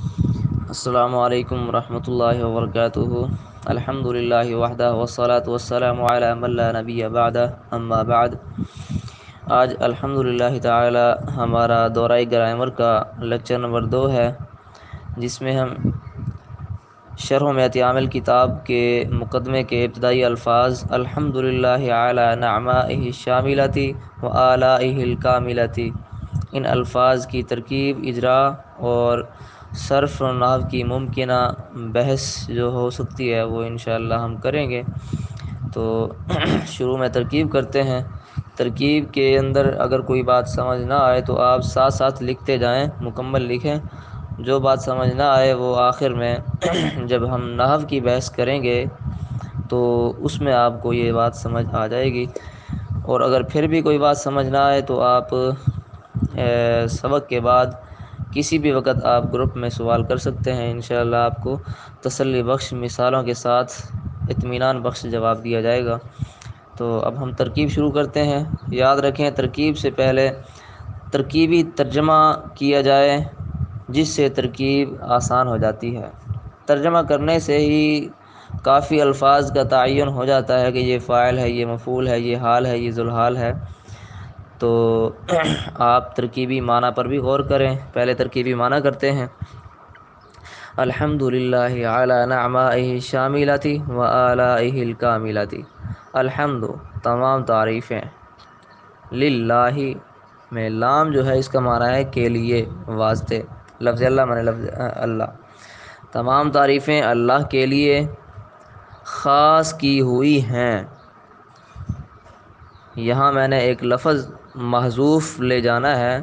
السلام علیکم ورحمۃ اللہ وبرکاتہ۔ الحمد للہ وحدہ والصلاة والسلام علی من لا نبی بعدہ، اما بعد۔ آج الحمد للہ تعالی ہمارا دورہ گرامر کا لیکچر نمبر 2 ہے، جس میں ہم شرح میت عامل کتاب کے مقدمے کے ابتدائی الفاظ الحمد للہ علی نعمائہ الشاملۃ و آلائہ الکاملۃ، ان الفاظ کی ترکیب، اجرا اور صرف و نحو کی ممکنہ بحث جو ہو سکتی ہے وہ انشاءاللہ ہم کریں گے۔ تو شروع میں ترکیب کرتے ہیں۔ ترکیب کے اندر اگر کوئی بات سمجھ نہ آئے تو آپ ساتھ ساتھ لکھتے جائیں، مکمل لکھیں۔ جو بات سمجھ نہ آئے وہ آخر میں جب ہم نحو کی بحث کریں گے تو اس میں آپ کو یہ بات سمجھ آ جائے گی۔ اور اگر پھر بھی کوئی بات سمجھ نہ آئے تو آپ سبق کے بعد کسی بھی وقت آپ گروپ میں سوال کر سکتے ہیں، انشاءاللہ آپ کو تسلی بخش مثالوں کے ساتھ اطمینان بخش جواب دیا جائے گا۔ تو اب ہم ترکیب شروع کرتے ہیں۔ یاد رکھیں ترکیب سے پہلے ترکیبی ترجمہ کیا جائے، جس سے ترکیب آسان ہو جاتی ہے۔ ترجمہ کرنے سے ہی کافی الفاظ کا تعین ہو جاتا ہے کہ یہ فاعل ہے، یہ مفعول ہے، یہ حال ہے، یہ ذوالحال ہے۔ تو آپ ترکیبی معنی پر بھی غور کریں۔ پہلے ترکیبی معنی کرتے ہیں۔ الحمد للہ علی نعمائہ الشاملۃ و آلائہ الکاملۃ۔ الحمد تمام تعریفیں، للہ میں لام جو ہے اس کا معنی ہے کے لیے، واسطے، لفظ اللہ معنی لفظ اللہ۔ تمام تعریفیں اللہ کے لیے خاص کی ہوئی ہیں۔ یہاں میں نے ایک لفظ محذوف لے جانا ہے،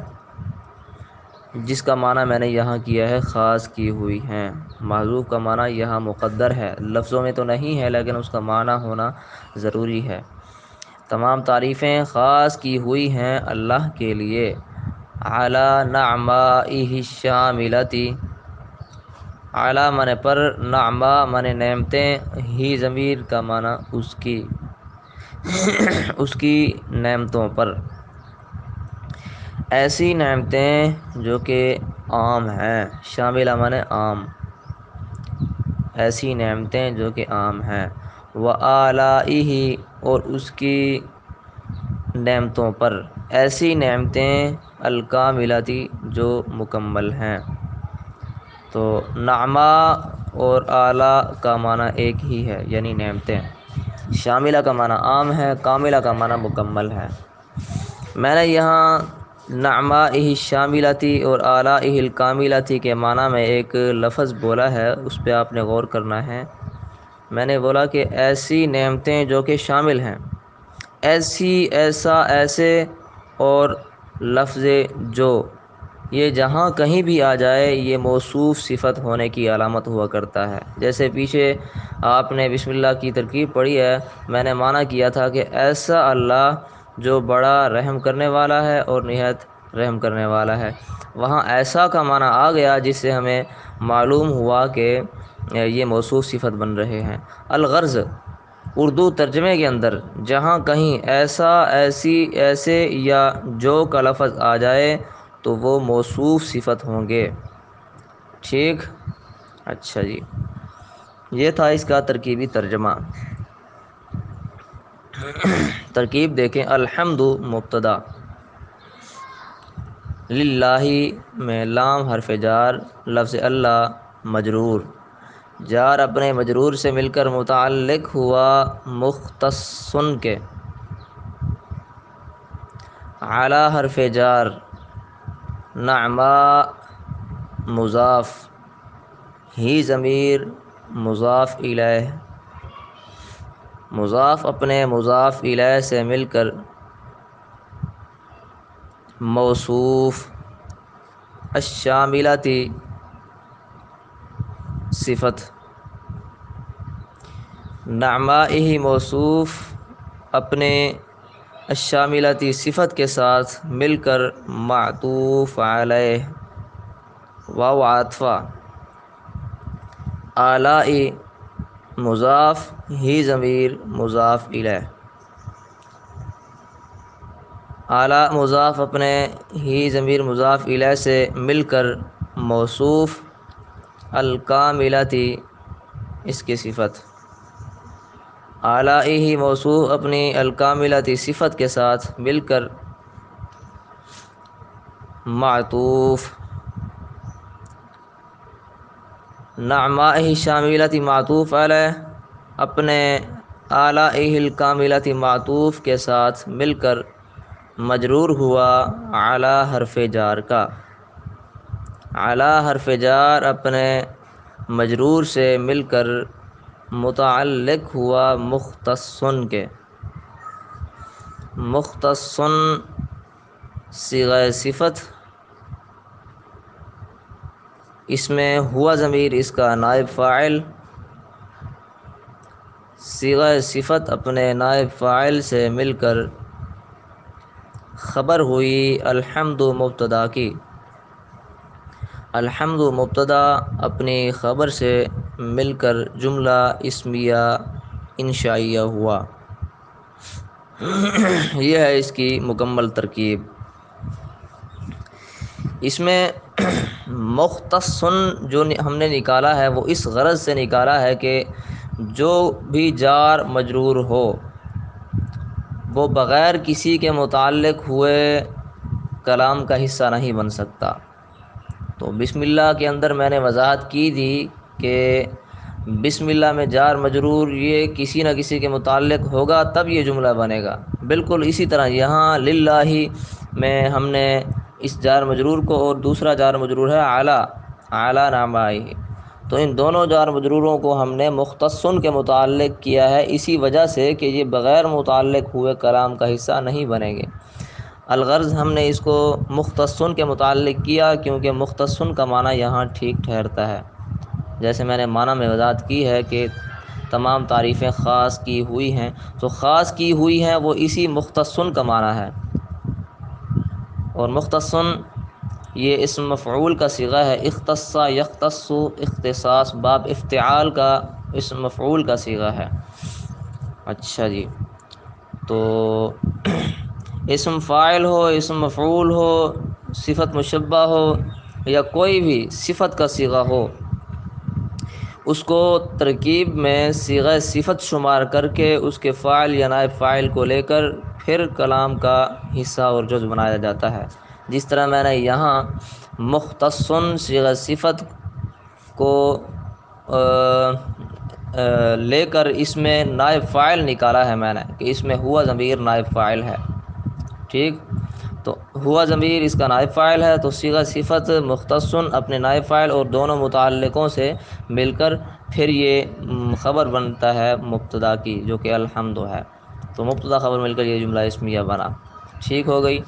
جس کا معنی میں نے یہاں کیا ہے خاص کی ہوئی ہیں۔ محذوف کا معنی یہاں مقدر ہے، لفظوں میں تو نہیں ہے لیکن اس کا معنی ہونا ضروری ہے۔ تمام تعریفیں خاص کی ہوئی ہیں اللہ کے لیے، علی نعمائہ الشاملۃ۔ اعلیٰ معنی پر، نعمہ معنی نعمتیں، ہی ضمیر کا معنی اس کی نعمتوں پر، ایسی نعمتیں جو کہ عام ہیں، شاملہ معنی عام، ایسی نعمتیں جو کہ عام ہیں، وآلائہ اور اس کی نعمتوں پر، ایسی نعمتیں الکاملۃ جو مکمل ہیں۔ تو نعمہ اور اعلیٰ کا معنی ایک ہی ہے، یعنی نعمتیں۔ شاملہ کا معنی عام ہے، کاملہ کا معنی مکمل ہے۔ میں نے یہاں نعمائہ الشاملۃ اور آلائہ الکاملۃ کے معنی میں ایک لفظ بولا ہے، اس پہ آپ نے غور کرنا ہے۔ میں نے بولا کہ ایسی نعمتیں جو کہ شامل ہیں، ایسی، ایسا، ایسے اور لفظ جو، یہ جہاں کہیں بھی آ جائے یہ موصوف صفت ہونے کی علامت ہوا کرتا ہے۔ جیسے پیچھے آپ نے بسم اللہ کی ترکیب پڑھی ہے، میں نے معنی کیا تھا کہ ایسا اللہ جو بڑا رحم کرنے والا ہے اور نہایت رحم کرنے والا ہے۔ وہاں ایسا کا معنی آ گیا، جس سے ہمیں معلوم ہوا کہ یہ موصوف صفت بن رہے ہیں۔ الغرض، اردو ترجمے کے اندر جہاں کہیں ایسا، ایسی، ایسے یا جو کا لفظ آ جائے تو وہ موصوف صفت ہوں گے۔ ٹھیک، اچھا جی، یہ تھا اس کا ترکیبی ترجمہ۔ ترکیب دیکھیں۔ الحمد مبتدا، للہ میں لام حرف جار، لفظ اللہ مجرور، جار اپنے مجرور سے مل کر متعلق ہوا مختصن کے، علی حرف جار، نعماء مضاف، ہی ضمیر مضاف الیہ، مضاف اپنے مضاف الیہ سے مل کر موصوف، الشاملۃ صفت، نعمائہ موصوف اپنے الشاملۃ صفت کے ساتھ مل کر معطوف علیہ، واو عاطفہ، آلائی مضاف، ہی ضمیر مضاف الیہ، اعلیٰ مضاف اپنے ہی ضمیر مضاف الیہ سے مل کر موصوف، الکاملتی اس کی صفت، اعلیٰ موصوف اپنی الکاملتی صفت کے ساتھ مل کر معطوف، نعمائہ شاملتی معطوف علیہ اپنے اعلیٰ الکاملتی معطوف کے ساتھ مل کر مجرور ہوا اعلیٰ حرف جار کا، اعلیٰ حرف جار اپنے مجرور سے مل کر متعلق ہوا مختصن کے، مختصن صیغہ صفت، اس میں ہوا ضمیر اس کا نائب فاعل، صیغہ صفت اپنے نائب فاعل سے مل کر خبر ہوئی الحمد مبتدا کی، الحمد مبتدا اپنی خبر سے مل کر جملہ اسمیہ انشائیہ ہوا۔ یہ ہے اس کی مکمل ترکیب۔ اس میں مختصن جو ہم نے نکالا ہے وہ اس غرض سے نکالا ہے کہ جو بھی جار مجرور ہو وہ بغیر کسی کے متعلق ہوئے کلام کا حصہ نہیں بن سکتا۔ تو بسم اللہ کے اندر میں نے وضاحت کی تھی کہ بسم اللہ میں جار مجرور یہ کسی نہ کسی کے متعلق ہوگا تب یہ جملہ بنے گا۔ بالکل اسی طرح یہاں للہ میں ہم نے اس جار مجرور کو، اور دوسرا جار مجرور ہے اعلیٰ، اعلیٰ نعمائہ، تو ان دونوں جار مجروروں کو ہم نے مختصن کے متعلق کیا ہے اسی وجہ سے کہ یہ بغیر متعلق ہوئے کلام کا حصہ نہیں بنیں گے۔ الغرض ہم نے اس کو مختصن کے متعلق کیا کیونکہ مختصن کا معنی یہاں ٹھیک ٹھہرتا ہے۔ جیسے میں نے معنی میں وضاحت کی ہے کہ تمام تعریفیں خاص کی ہوئی ہیں، تو خاص کی ہوئی ہیں وہ اسی مختصن کا معنی ہے، اور مختصن یہ اسم مفعول کا صیغہ ہے، اختص یختص اختصاص باب افتعال کا اسم مفعول کا صیغہ ہے۔ اچھا جی، تو اسم فاعل ہو، اسم مفعول ہو، صفت مشبہ ہو یا کوئی بھی صفت کا صیغہ ہو، اس کو ترکیب میں صیغہ صفت شمار کر کے اس کے فاعل یا نائب فاعل کو لے کر پھر کلام کا حصہ اور جز بنایا جاتا ہے۔ جس طرح میں نے یہاں مختصن صیغہ صفت کو لے کر اس میں نائب فاعل نکالا ہے میں نے کہ اس میں ہوا ضمیر نائب فاعل ہے، ٹھیک، تو ہوا ضمیر اس کا نائب فاعل ہے، تو صیغہ صفت مختصن اپنے نائب فاعل اور دونوں متعلقوں سے مل کر پھر یہ خبر بنتا ہے مبتدا کی جو کہ الحمد ہے، تو مبتدا خبر مل کر یہ جملہ اسمیہ بنا، ٹھیک ہو گئی۔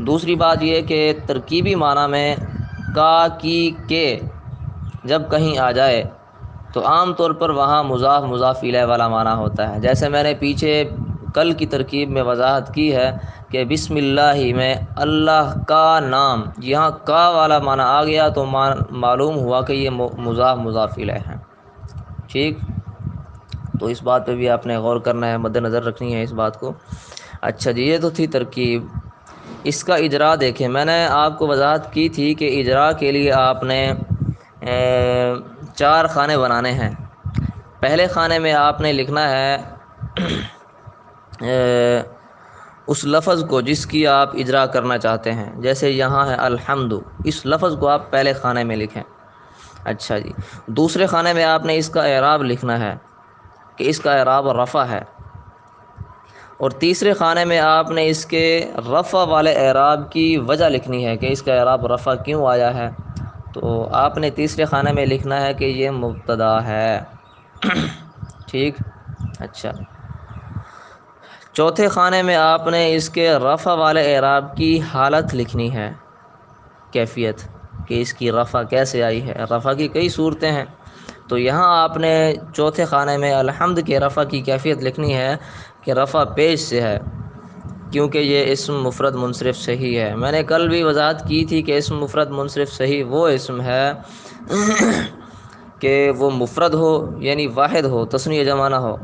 دوسری بات یہ کہ ترکیبی معنی میں کا کی کے جب کہیں آ جائے تو عام طور پر وہاں مضاف مضاف الیہ والا معنی ہوتا ہے۔ جیسے میں نے پیچھے کل کی ترکیب میں وضاحت کی ہے کہ بسم اللہ میں اللہ کا نام، یہاں کا والا معنی آ گیا تو معلوم ہوا کہ یہ مضاف مضاف الیہ ہے، ٹھیک، تو اس بات پہ بھی آپ نے غور کرنا ہے، مد نظر رکھنی ہے اس بات کو۔ اچھا جی، یہ تو تھی ترکیب۔ اس کا اجرا دیکھیں، میں نے آپ کو وضاحت کی تھی کہ اجرا کے لیے آپ نے 4 خانے بنانے ہیں۔ پہلے خانے میں آپ نے لکھنا ہے اس لفظ کو جس کی آپ اجرا کرنا چاہتے ہیں، جیسے یہاں ہے الحمد، اس لفظ کو آپ پہلے خانے میں لکھیں۔ اچھا جی، دوسرے خانے میں آپ نے اس کا اعراب لکھنا ہے کہ اس کا اعراب رفع ہے، اور تیسرے خانے میں آپ نے اس کے رفع والے اعراب کی وجہ لکھنی ہے کہ اس کا اعراب رفع کیوں آیا ہے، تو آپ نے تیسرے خانے میں لکھنا ہے کہ یہ مبتدا ہے، ٹھیک۔ اچھا، چوتھے خانے میں آپ نے اس کے رفع والے اعراب کی حالت لکھنی ہے، کیفیت، کہ اس کی رفع کیسے آئی ہے۔ رفع کی کئی صورتیں ہیں، تو یہاں آپ نے چوتھے خانے میں الحمد کے رفع کی کیفیت لکھنی ہے کہ رفع پیش سے ہے، کیونکہ یہ اسم مفرد منصرف صحیح ہے۔ میں نے کل بھی وضاحت کی تھی کہ اسم مفرد منصرف صحیح وہ اسم ہے کہ وہ مفرد ہو یعنی واحد ہو، تثنیہ جمع نہ ہو،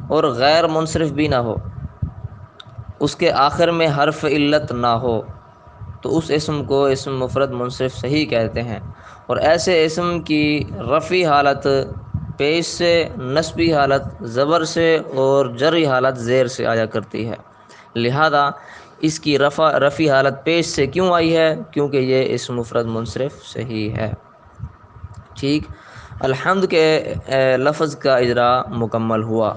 اور غیر منصرف بھی نہ ہو، اس کے آخر میں حرف علت نہ ہو، تو اس اسم کو اسم مفرد منصرف صحیح کہتے ہیں۔ اور ایسے اسم کی رفعی حالت پیش سے، نصبی حالت زبر سے اور جری حالت زیر سے آیا کرتی ہے۔ لہذا اس کی رفعی حالت پیش سے کیوں آئی ہے؟ کیونکہ یہ اسم مفرد منصرف سے ہی ہے۔ ٹھیک، الحمد کے لفظ کا اجرا مکمل ہوا۔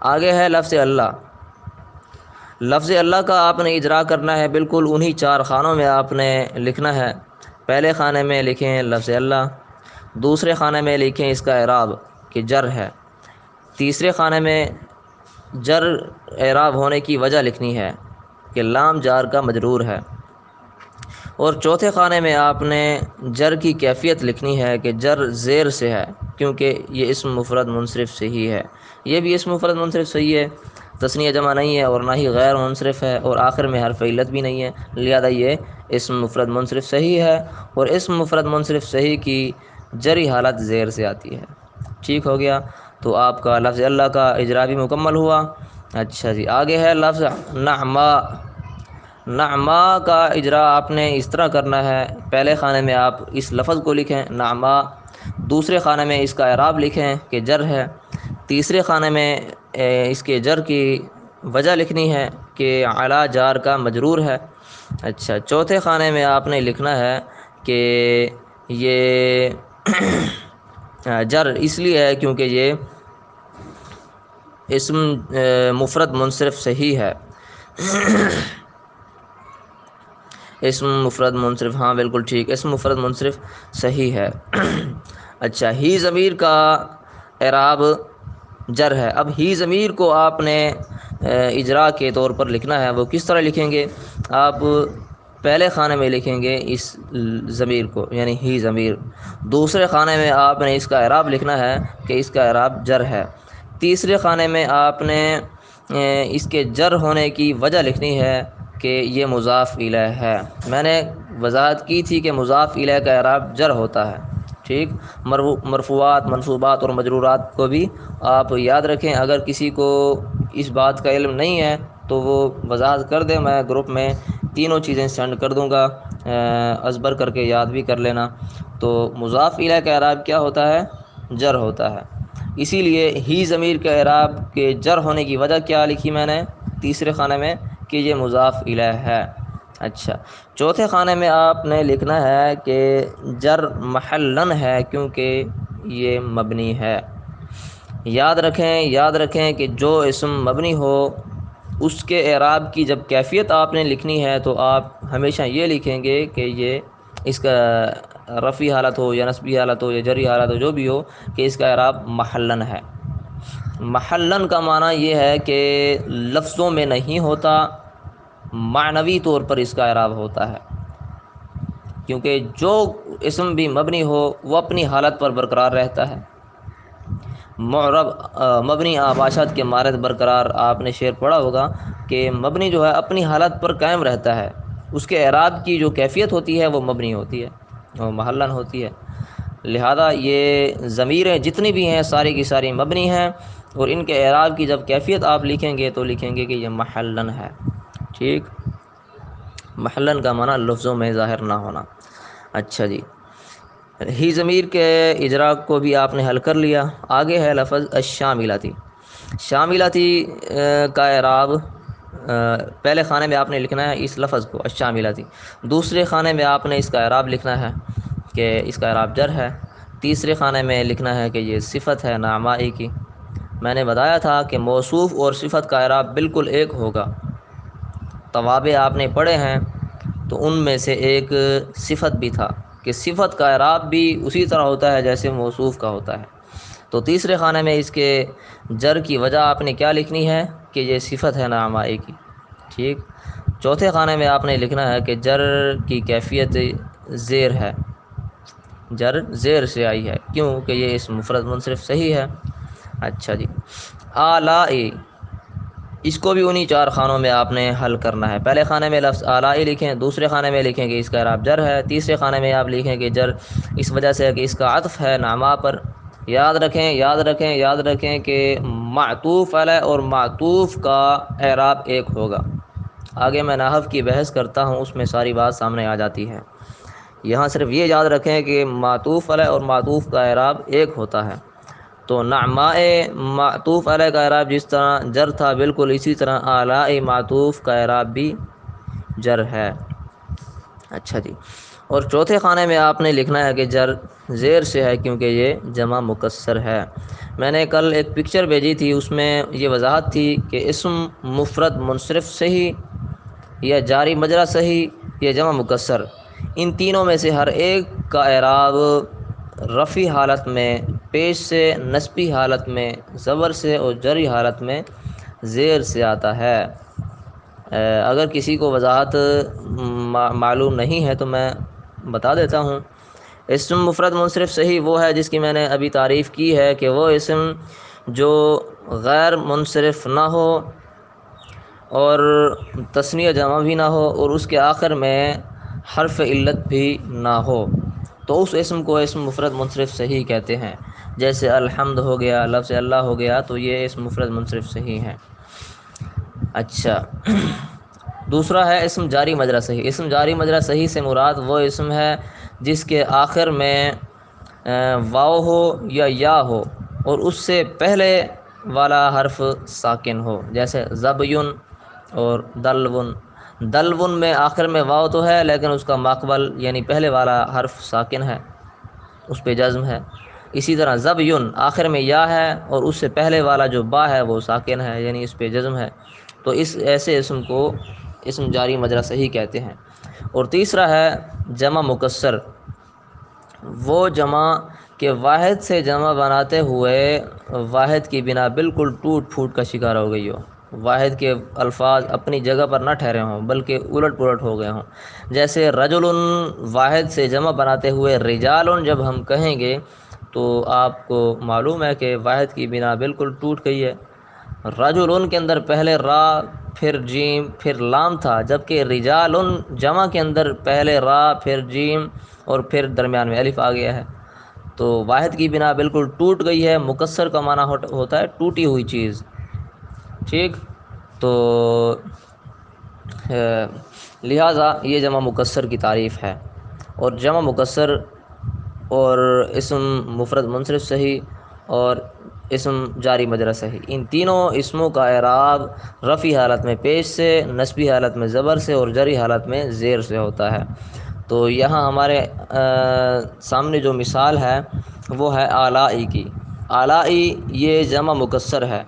آگے ہے لفظ اللہ۔ لفظ اللہ کا آپ نے اجرا کرنا ہے، بالکل انہی 4 خانوں میں آپ نے لکھنا ہے۔ پہلے خانے میں لکھیں لفظ اللہ، دوسرے خانے میں لکھیں اس کا اعراب کہ جر ہے، تیسرے خانے میں جر اعراب ہونے کی وجہ لکھنی ہے کہ لام جار کا مجرور ہے، اور چوتھے خانے میں آپ نے جر کی کیفیت لکھنی ہے کہ جر زیر سے ہے، کیونکہ یہ اسم مفرد منصرف سے ہی ہے۔ یہ بھی اسم مفرد منصرف سے ہی ہے، تثنیہ جمع نہیں ہے اور نہ ہی غیر منصرف ہے، اور آخر میں حرف علت بھی نہیں ہے، لہذا یہ اسم مفرد منصرف صحیح ہے، اور اسم مفرد منصرف صحیح کی جری حالت زیر سے آتی ہے۔ ٹھیک ہو گیا، تو آپ کا لفظ اللہ کا اجرا بھی مکمل ہوا۔ اچھا جی، آگے ہے لفظ نعما۔ نعما کا اجرا آپ نے اس طرح کرنا ہے، پہلے خانے میں آپ اس لفظ کو لکھیں نعما، دوسرے خانے میں اس کا اعراب لکھیں کہ جر ہے، تیسرے خانے میں اس کے جر کی وجہ لکھنی ہے کہ علی جار کا مجرور ہے۔ اچھا، چوتھے خانے میں آپ نے لکھنا ہے کہ یہ جر اس لیے ہے کیونکہ یہ اسم مفرد منصرف صحیح ہے۔ اسم مفرد منصرف، ہاں بالکل ٹھیک، اسم مفرد منصرف صحیح ہے۔ اچھا، ہی ضمیر کا اعراب جر ہے۔ اب ہی ضمیر کو آپ نے اجرا کے طور پر لکھنا ہے، وہ کس طرح لکھیں گے؟ آپ پہلے خانے میں لکھیں گے اس ضمیر کو، یعنی ہی ضمیر، دوسرے خانے میں آپ نے اس کا اعراب لکھنا ہے کہ اس کا اعراب جر ہے، تیسرے خانے میں آپ نے اس کے جر ہونے کی وجہ لکھنی ہے کہ یہ مضاف الیہ ہے۔ میں نے وضاحت کی تھی کہ مضاف الیہ کا اعراب جر ہوتا ہے۔ ٹھیک، مرفوعات، منصوبات اور مجرورات کو بھی آپ یاد رکھیں۔ اگر کسی کو اس بات کا علم نہیں ہے تو وہ وضاحت کر دیں، میں گروپ میں تینوں چیزیں سینڈ کر دوں گا، ازبر کر کے یاد بھی کر لینا۔ تو مضاف الیہ کا اعراب کیا ہوتا ہے؟ جر ہوتا ہے، اسی لیے ہی ضمیر کے اعراب کے جر ہونے کی وجہ کیا لکھی میں نے تیسرے خانے میں کہ یہ مضاف الیہ ہے۔ اچھا، چوتھے خانے میں آپ نے لکھنا ہے کہ جر محلن ہے کیونکہ یہ مبنی ہے۔ یاد رکھیں کہ جو اسم مبنی ہو اس کے اعراب کی جب کیفیت آپ نے لکھنی ہے تو آپ ہمیشہ یہ لکھیں گے کہ یہ اس کا رفعی حالت ہو یا نصبی حالت ہو یا جری حالت ہو، جو بھی ہو، کہ اس کا اعراب محلن ہے۔ محلن کا معنی یہ ہے کہ لفظوں میں نہیں ہوتا، معنوی طور پر اس کا اعراب ہوتا ہے، کیونکہ جو اسم بھی مبنی ہو وہ اپنی حالت پر برقرار رہتا ہے۔ معرب مبنی آباشت کے مانند برقرار، آپ نے شعر پڑھا ہوگا کہ مبنی جو ہے اپنی حالت پر قائم رہتا ہے، اس کے اعراب کی جو کیفیت ہوتی ہے وہ مبنی ہوتی ہے، وہ محلن ہوتی ہے۔ لہذا یہ ضمیریں جتنی بھی ہیں ساری کی ساری مبنی ہیں، اور ان کے اعراب کی جب کیفیت آپ لکھیں گے تو لکھیں گے کہ یہ محلن ہے۔ ٹھیک، محلن کا معنی لفظوں میں ظاہر نہ ہونا۔ اچھا جی، ہی ضمیر کے اجرا کو بھی آپ نے حل کر لیا۔ آگے ہے لفظ الشاملاتی۔ شاملاتی کا اعراب پہلے خانے میں آپ نے لکھنا ہے اس لفظ کو الشاملاتی، دوسرے خانے میں آپ نے اس کا اعراب لکھنا ہے کہ اس کا اعراب جر ہے، تیسرے خانے میں لکھنا ہے کہ یہ صفت ہے نعمائی کی۔ میں نے بتایا تھا کہ موصوف اور صفت کا اعراب بالکل ایک ہوگا، توابع آپ نے پڑھے ہیں تو ان میں سے ایک صفت بھی تھا کہ صفت کا اعراب بھی اسی طرح ہوتا ہے جیسے موصوف کا ہوتا ہے۔ تو تیسرے خانے میں اس کے جر کی وجہ آپ نے کیا لکھنی ہے کہ یہ صفت ہے نعمائی کی۔ ٹھیک، چوتھے خانے میں آپ نے لکھنا ہے کہ جر کی کیفیت زیر ہے، جر زیر سے آئی ہے، کیوں کہ یہ اس مفرد منصرف صحیح ہے۔ اچھا جی، آلائی، اس کو بھی انہی 4 خانوں میں آپ نے حل کرنا ہے۔ پہلے خانے میں لفظ آلائی لکھیں، دوسرے خانے میں لکھیں کہ اس کا اعراب جر ہے، تیسرے خانے میں آپ لکھیں کہ جر اس وجہ سے ہے کہ اس کا عطف ہے نعما پر۔ یاد رکھیں کہ معطوف علیہ اور معطوف کا اعراب ایک ہوگا۔ آگے میں نحو کی بحث کرتا ہوں، اس میں ساری بات سامنے آ جاتی ہے۔ یہاں صرف یہ یاد رکھیں کہ معطوف علیہ اور معطوف کا اعراب ایک ہوتا ہے. تو نعمائے معطوف علیہ کا اعراب جس طرح جر تھا بالکل اسی طرح آلاء معطوف کا اعراب بھی جر ہے. اچھا جی. اور چوتھے خانے میں آپ نے لکھنا ہے کہ جر زیر سے ہے کیونکہ یہ جمع مکسر ہے. میں نے کل ایک پکچر بھیجی تھی، اس میں یہ وضاحت تھی کہ اسم مفرد منصرف صحیح یا جاری مجرا صحیح یا جمع مکسر، ان تینوں میں سے ہر ایک کا اعراب رفعی حالت میں، پیش سے، نصبی حالت میں، زبر سے اور جری حالت میں زیر سے آتا ہے. اگر کسی کو وضاحت معلوم نہیں ہے تو میں بتا دیتا ہوں. اسم مفرد منصرف صحیح وہ ہے جس کی میں نے ابھی تعریف کی ہے کہ وہ اسم جو غیر منصرف نہ ہو اور تثنیہ جمع بھی نہ ہو اور اس کے آخر میں حرف علت بھی نہ ہو، تو اس اسم کو اسم مفرد منصرف صحیح کہتے ہیں. جیسے الحمد ہو گیا، لفظ اللہ ہو گیا، تو یہ اسم مفرد منصرف صحیح ہے. اچھا. دوسرا ہے اسم جاری مجرا صحیح. اسم جاری مجرا صحیح سے مراد وہ اسم ہے جس کے آخر میں واو ہو یا ہو اور اس سے پہلے والا حرف ساکن ہو. جیسے زبیون اور دلون. دلون میں آخر میں واو تو ہے لیکن اس کا ماقبل یعنی پہلے والا حرف ساکن ہے، اس پہ جزم ہے. اسی طرح زبیون آخر میں یا ہے اور اس سے پہلے والا جو با ہے وہ ساکن ہے یعنی اس پہ جزم ہے. تو اس ایسے اسم کو اسم جاری مجرا صحیح کہتے ہیں. اور تیسرا ہے جمع مکسر. وہ جمع کہ واحد سے جمع بناتے ہوئے واحد کی بنا بالکل ٹوٹ پھوٹ کا شکار ہو گئی ہو، واحد کے الفاظ اپنی جگہ پر نہ ٹھہرے ہوں بلکہ الٹ پلٹ ہو گئے ہوں. جیسے رجل واحد سے جمع بناتے ہوئے رجال جب ہم کہیں گے تو آپ کو معلوم ہے کہ واحد کی بنا بالکل ٹوٹ گئی ہے. رجل کے اندر پہلے را پھر جیم پھر لام تھا، جبکہ رجال جمع کے اندر پہلے را پھر جیم اور پھر درمیان میں الف آ گیا ہے. تو واحد کی بنا بالکل ٹوٹ گئی ہے. مکسر کا معنی ہوتا ہے ٹوٹی ہوئی چیز. ٹھیک. تو لہٰذا یہ جمع مکسر کی تعریف ہے. اور جمع مکسر اور اسم مفرد منصرف صحیح اور اسم جاری مجرا صحیح، ان تینوں اسموں کا اعراب رفعی حالت میں پیش سے، نصبی حالت میں زبر سے اور جری حالت میں زیر سے ہوتا ہے. تو یہاں ہمارے سامنے جو مثال ہے وہ ہے آلائی کی. آلائی یہ جمع مکسر ہے،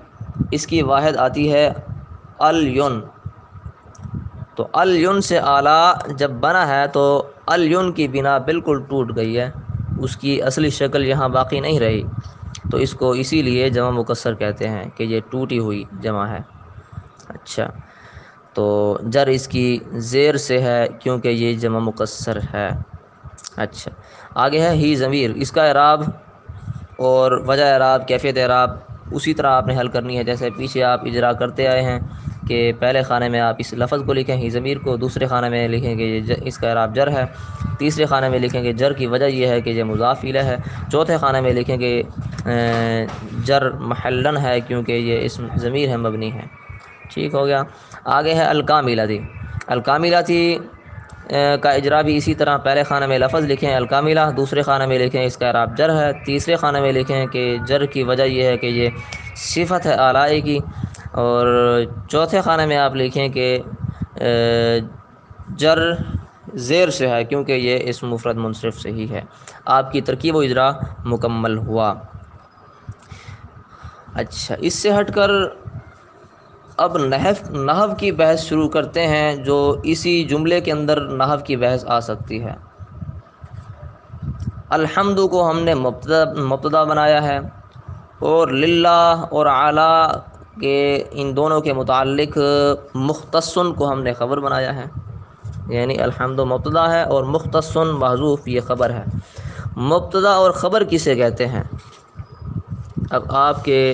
اس کی واحد آتی ہے الیون. تو الیون سے اعلیٰ جب بنا ہے تو الیون کی بنا بالکل ٹوٹ گئی ہے، اس کی اصلی شکل یہاں باقی نہیں رہی، تو اس کو اسی لیے جمع مکسر کہتے ہیں کہ یہ ٹوٹی ہوئی جمع ہے. اچھا. تو جر اس کی زیر سے ہے کیونکہ یہ جمع مکسر ہے. اچھا. آگے ہے ہی ضمیر. اس کا اعراب اور وجہ اعراب کیفیت اعراب اسی طرح آپ نے حل کرنی ہے جیسے پیچھے آپ اجرا کرتے آئے ہیں کہ پہلے خانے میں آپ اس لفظ کو لکھیں ہی ضمیر کو، دوسرے خانے میں لکھیں گے یہ اس کا اعراب جر ہے، تیسرے خانے میں لکھیں گے جر کی وجہ یہ ہے کہ یہ مضاف الیہ ہے، چوتھے خانے میں لکھیں گے جر محلن ہے کیونکہ یہ اسم ضمیر ہے مبنی ہے. ٹھیک ہو گیا. آگے ہے الکاملہ. الکاملہ کا اجرا بھی اسی طرح پہلے خانے میں لفظ لکھیں الکاملہ، دوسرے خانے میں لکھیں اس کا اعراب جر ہے، تیسرے خانے میں لکھیں کہ جر کی وجہ یہ ہے کہ یہ صفت ہے آلائی کی، اور چوتھے خانے میں آپ لکھیں کہ جر زیر سے ہے کیونکہ یہ اسم مفرد منصرف صحیح ہے. آپ کی ترکیب و اجرا مکمل ہوا. اچھا. اس سے ہٹ کر اب نحو کی بحث شروع کرتے ہیں جو اسی جملے کے اندر نحو کی بحث آ سکتی ہے. الحمد کو ہم نے مبتدا بنایا ہے اور للہ اور اعلیٰ کے ان دونوں کے متعلق مختصن کو ہم نے خبر بنایا ہے، یعنی الحمد مبتدا ہے اور مختصن محذوف یہ خبر ہے. مبتدا اور خبر کسے کہتے ہیں؟ اب آپ کے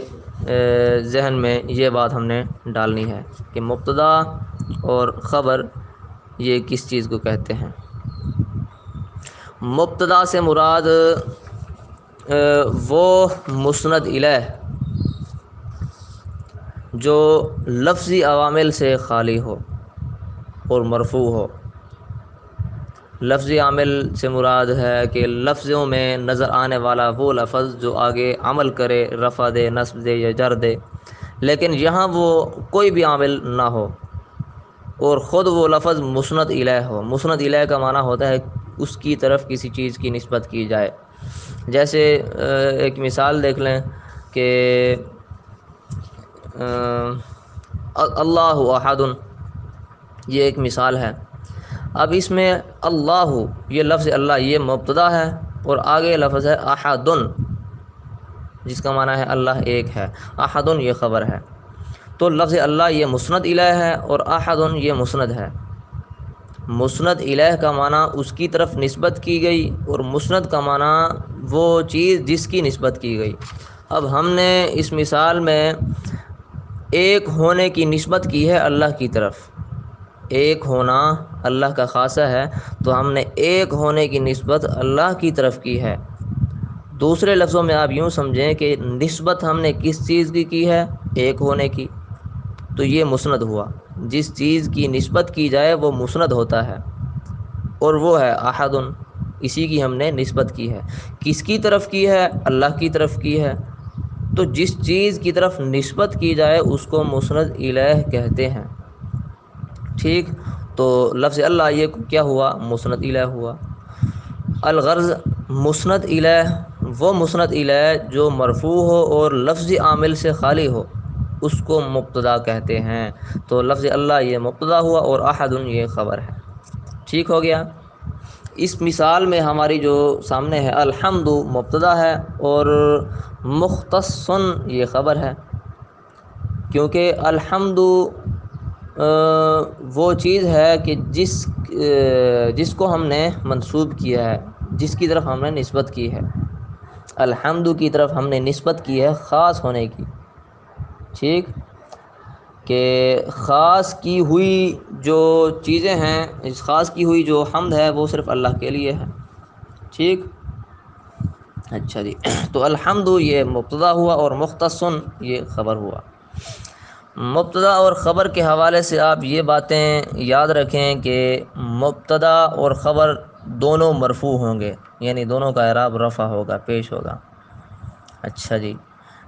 ذہن میں یہ بات ہم نے ڈالنی ہے کہ مبتدا اور خبر یہ کس چیز کو کہتے ہیں. مبتدا سے مراد وہ مسند الیہ جو لفظی عوامل سے خالی ہو اور مرفوع ہو. لفظی عامل سے مراد ہے کہ لفظوں میں نظر آنے والا وہ لفظ جو آگے عمل کرے، رفع دے، نصب دے یا جر دے، لیکن یہاں وہ کوئی بھی عامل نہ ہو اور خود وہ لفظ مسند الیہ ہو۔ مسند الیہ کا معنی ہوتا ہے اس کی طرف کسی چیز کی نسبت کی جائے۔ جیسے ایک مثال دیکھ لیں کہ اللہ احد، یہ ایک مثال ہے۔ اب اس میں اللہ، یہ لفظ اللہ یہ مبتدا ہے اور آگے لفظ ہے احد، جس کا معنی ہے اللہ ایک ہے۔ احد یہ خبر ہے، تو لفظ اللہ یہ مسند الیہ ہے اور احد یہ مسند ہے۔ مسند الیہ کا معنی اس کی طرف نسبت کی گئی اور مسند کا معنی وہ چیز جس کی نسبت کی گئی۔ اب ہم نے اس مثال میں ایک ہونے کی نسبت کی ہے اللہ کی طرف، ایک ہونا اللہ کا خاصہ ہے، تو ہم نے ایک ہونے کی نسبت اللہ کی طرف کی ہے۔ دوسرے لفظوں میں آپ یوں سمجھیں کہ نسبت ہم نے کس چیز کی ہے؟ ایک ہونے کی، تو یہ مسند ہوا۔ جس چیز کی نسبت کی جائے وہ مسند ہوتا ہے، اور وہ ہے احد، اسی کی ہم نے نسبت کی ہے۔ کس کی طرف کی ہے؟ اللہ کی طرف کی ہے، تو جس چیز کی طرف نسبت کی جائے اس کو مسند الیہ کہتے ہیں۔ ٹھیک، تو لفظ اللہ یہ کیا ہوا؟ مسند الیہ ہوا۔ الغرض مسند الیہ وہ مسند الیہ جو مرفوع ہو اور لفظی عامل سے خالی ہو، اس کو مبتدا کہتے ہیں۔ تو لفظ اللہ یہ مبتدا ہوا اور احد یہ خبر ہے۔ ٹھیک ہو گیا۔ اس مثال میں ہماری جو سامنے ہے الحمد مبتدا ہے اور مختص یہ خبر ہے، کیونکہ الحمد وہ چیز ہے کہ جس کو ہم نے منسوب کیا ہے، جس کی طرف ہم نے نسبت کی ہے۔ الحمد کی طرف ہم نے نسبت کی ہے خاص ہونے کی۔ ٹھیک، کہ خاص کی ہوئی جو چیزیں ہیں، اس خاص کی ہوئی جو حمد ہے وہ صرف اللہ کے لیے ہے۔ ٹھیک، اچھا جی، تو الحمد یہ مبتدا ہوا اور مختص یہ خبر ہوا۔ مبتدا اور خبر کے حوالے سے آپ یہ باتیں یاد رکھیں کہ مبتدا اور خبر دونوں مرفوع ہوں گے، یعنی دونوں کا اعراب رفع ہوگا، پیش ہوگا۔ اچھا جی،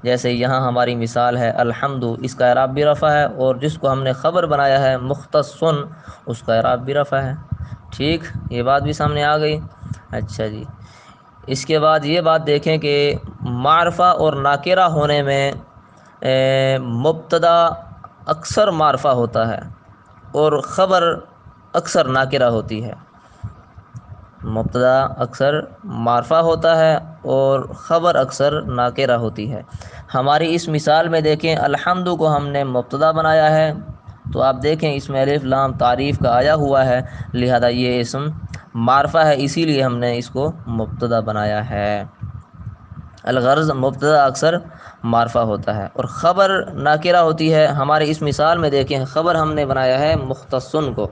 جیسے یہاں ہماری مثال ہے الحمد، اس کا اعراب بھی رفع ہے، اور جس کو ہم نے خبر بنایا ہے مختص، اس کا اعراب بھی رفع ہے۔ ٹھیک، یہ بات بھی سامنے آ گئی۔ اچھا جی، اس کے بعد یہ بات دیکھیں کہ معرفہ اور ناکرہ ہونے میں مبتدا اکثر معرفہ ہوتا ہے اور خبر اکثر ناکرہ ہوتی ہے۔ مبتدا اکثر معرفہ ہوتا ہے اور خبر اکثر ناکرہ ہوتی ہے۔ ہماری اس مثال میں دیکھیں الحمد کو ہم نے مبتدا بنایا ہے، تو آپ دیکھیں اس میں الف لام تعریف کا آیا ہوا ہے، لہذا یہ اسم معرفہ ہے، اسی لیے ہم نے اس کو مبتدا بنایا ہے۔ الغرض مبتدا اکثر معرفہ ہوتا ہے اور خبر ناکرہ ہوتی ہے۔ ہمارے اس مثال میں دیکھیں خبر ہم نے بنایا ہے مختص کو،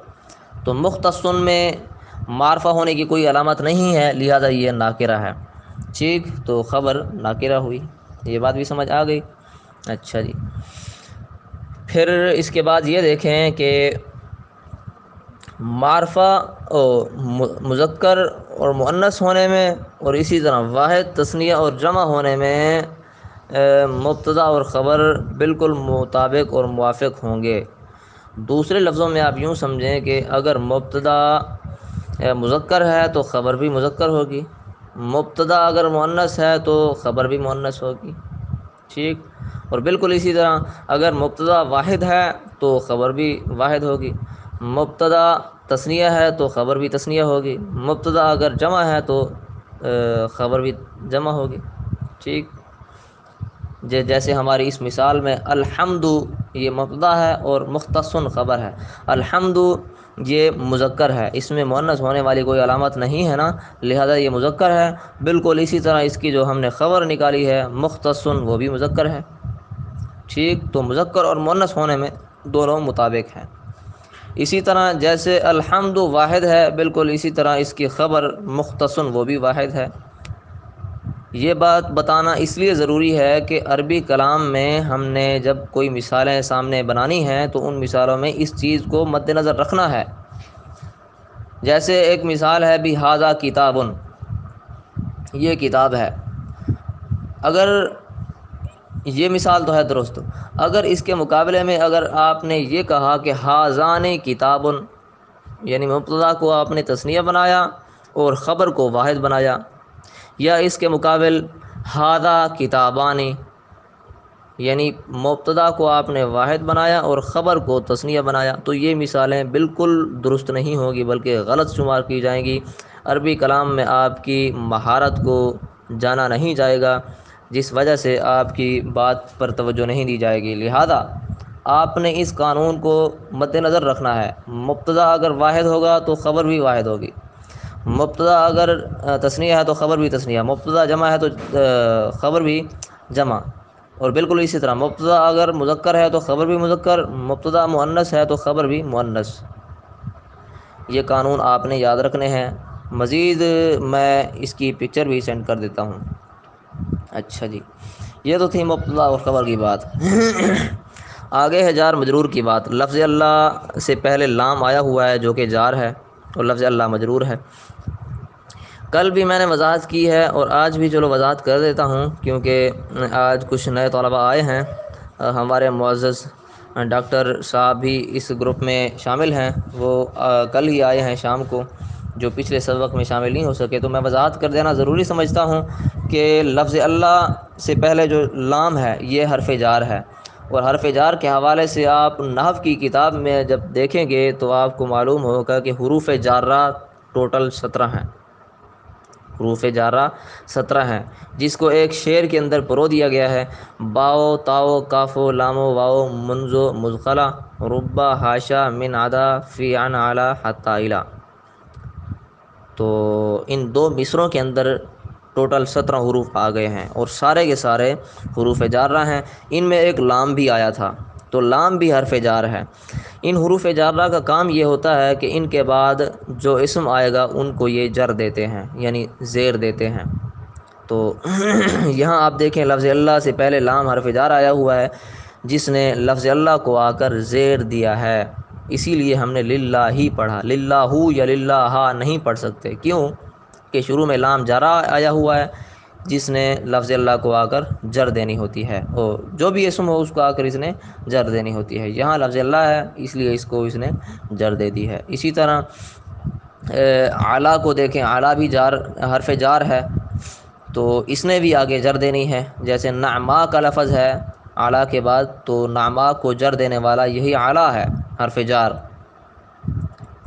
تو مختص میں معرفہ ہونے کی کوئی علامت نہیں ہے، لہذا یہ ناکرہ ہے۔ ٹھیک، تو خبر ناکرہ ہوئی، یہ بات بھی سمجھ آ گئی۔ اچھا جی، پھر اس کے بعد یہ دیکھیں کہ معرفہ مذکر اور مؤنث ہونے میں اور اسی طرح واحد، تثنیہ اور جمع ہونے میں مبتدا اور خبر بالکل مطابق اور موافق ہوں گے۔ دوسرے لفظوں میں آپ یوں سمجھیں کہ اگر مبتدا مذکر ہے تو خبر بھی مذکر ہوگی، مبتدا اگر مؤنث ہے تو خبر بھی مؤنث ہوگی۔ ٹھیک، اور بالکل اسی طرح اگر مبتدا واحد ہے تو خبر بھی واحد ہوگی، مبتدا تثنیہ ہے تو خبر بھی تثنیہ ہوگی، مبتدا اگر جمع ہے تو خبر بھی جمع ہوگی۔ ٹھیک، جیسے ہماری اس مثال میں الحمد یہ مبتدا ہے اور مختص خبر ہے۔ الحمد یہ مذکر ہے، اس میں مؤنث ہونے والی کوئی علامت نہیں ہے نا، لہذا یہ مذکر ہے۔ بالکل اسی طرح اس کی جو ہم نے خبر نکالی ہے مختص، وہ بھی مذکر ہے۔ ٹھیک، تو مذکر اور مؤنث ہونے میں دونوں مطابق ہیں۔ اسی طرح جیسے الحمد واحد ہے، بالکل اسی طرح اس کی خبر مختص وہ بھی واحد ہے۔ یہ بات بتانا اس لیے ضروری ہے کہ عربی کلام میں ہم نے جب کوئی مثالیں سامنے بنانی ہیں تو ان مثالوں میں اس چیز کو مد نظر رکھنا ہے۔ جیسے ایک مثال ہے بھی ھذا کتاب، یہ کتاب ہے، اگر یہ مثال تو ہے درست، اگر اس کے مقابلے میں اگر آپ نے یہ کہا کہ ھذان کتاب، یعنی مبتدا کو آپ نے تثنیہ بنایا اور خبر کو واحد بنایا، یا اس کے مقابل ھذا کتابان، یعنی مبتدا کو آپ نے واحد بنایا اور خبر کو تثنیہ بنایا، تو یہ مثالیں بالکل درست نہیں ہوگی بلکہ غلط شمار کی جائیں گی۔ عربی کلام میں آپ کی مہارت کو جانا نہیں جائے گا، جس وجہ سے آپ کی بات پر توجہ نہیں دی جائے گی۔ لہذا آپ نے اس قانون کو مد نظر رکھنا ہے، مبتدا اگر واحد ہوگا تو خبر بھی واحد ہوگی، مبتدا اگر تثنیہ ہے تو خبر بھی تثنیہ، مبتدا جمع ہے تو خبر بھی جمع، اور بالکل اسی طرح مبتدا اگر مذکر ہے تو خبر بھی مذکر، مبتدا مؤنث ہے تو خبر بھی مؤنث۔ یہ قانون آپ نے یاد رکھنے ہیں۔ مزید میں اس کی پکچر بھی سینڈ کر دیتا ہوں۔ اچھا جی، یہ تو تھی مبتدا اور خبر کی بات۔ آگے ہے جار مجرور کی بات۔ لفظ اللہ سے پہلے لام آیا ہوا ہے جو کہ جار ہے، اور لفظ اللہ مجرور ہے۔ کل بھی میں نے وضاحت کی ہے اور آج بھی چلو وضاحت کر دیتا ہوں، کیونکہ آج کچھ نئے طلباء آئے ہیں۔ ہمارے معزز ڈاکٹر صاحب بھی اس گروپ میں شامل ہیں، وہ کل ہی آئے ہیں شام کو، جو پچھلے سبق میں شامل نہیں ہو سکے، تو میں وضاحت کر دینا ضروری سمجھتا ہوں کہ لفظ اللہ سے پہلے جو لام ہے یہ حرف جار ہے، اور حرف جار کے حوالے سے آپ نحو کی کتاب میں جب دیکھیں گے تو آپ کو معلوم ہوگا کہ حروف جارہ ٹوٹل 17 ہیں، حروف جارہ 17 ہیں، جس کو ایک شعر کے اندر پرو دیا گیا ہے۔ باؤ تاؤ کافو لامو واؤ منزو مزقلہ ربا حاشا من عدا فی عن علا حتی الا، تو ان دو مصروں کے اندر ٹوٹل 17 حروف آ گئے ہیں، اور سارے کے سارے حروف جارہ ہیں۔ ان میں ایک لام بھی آیا تھا، تو لام بھی حرف جار ہے۔ ان حروف جارہ کا کام یہ ہوتا ہے کہ ان کے بعد جو اسم آئے گا ان کو یہ جر دیتے ہیں، یعنی زیر دیتے ہیں۔ تو یہاں آپ دیکھیں لفظ اللہ سے پہلے لام حرف جار آیا ہوا ہے، جس نے لفظ اللہ کو آ کر زیر دیا ہے، اسی لیے ہم نے للہ ہی پڑھا، للہ یا للہ نہیں پڑھ سکتے، کیوں کہ شروع میں لام جارہ آیا ہوا ہے جس نے لفظ اللہ کو آ کر جر دینی ہوتی ہے، اور جو بھی اسم ہو اس کو آ کر اس نے جر دینی ہوتی ہے۔ یہاں لفظ اللہ ہے اس لیے اس کو اس نے جر دے دی ہے۔ اسی طرح اعلیٰ کو دیکھیں، اعلیٰ بھی جار حرف جار ہے، تو اس نے بھی آگے جر دینی ہے۔ جیسے نعما کا لفظ ہے اعلیٰ کے بعد، تو نعما کو جر دینے والا یہی اعلیٰ ہے، حرف جار،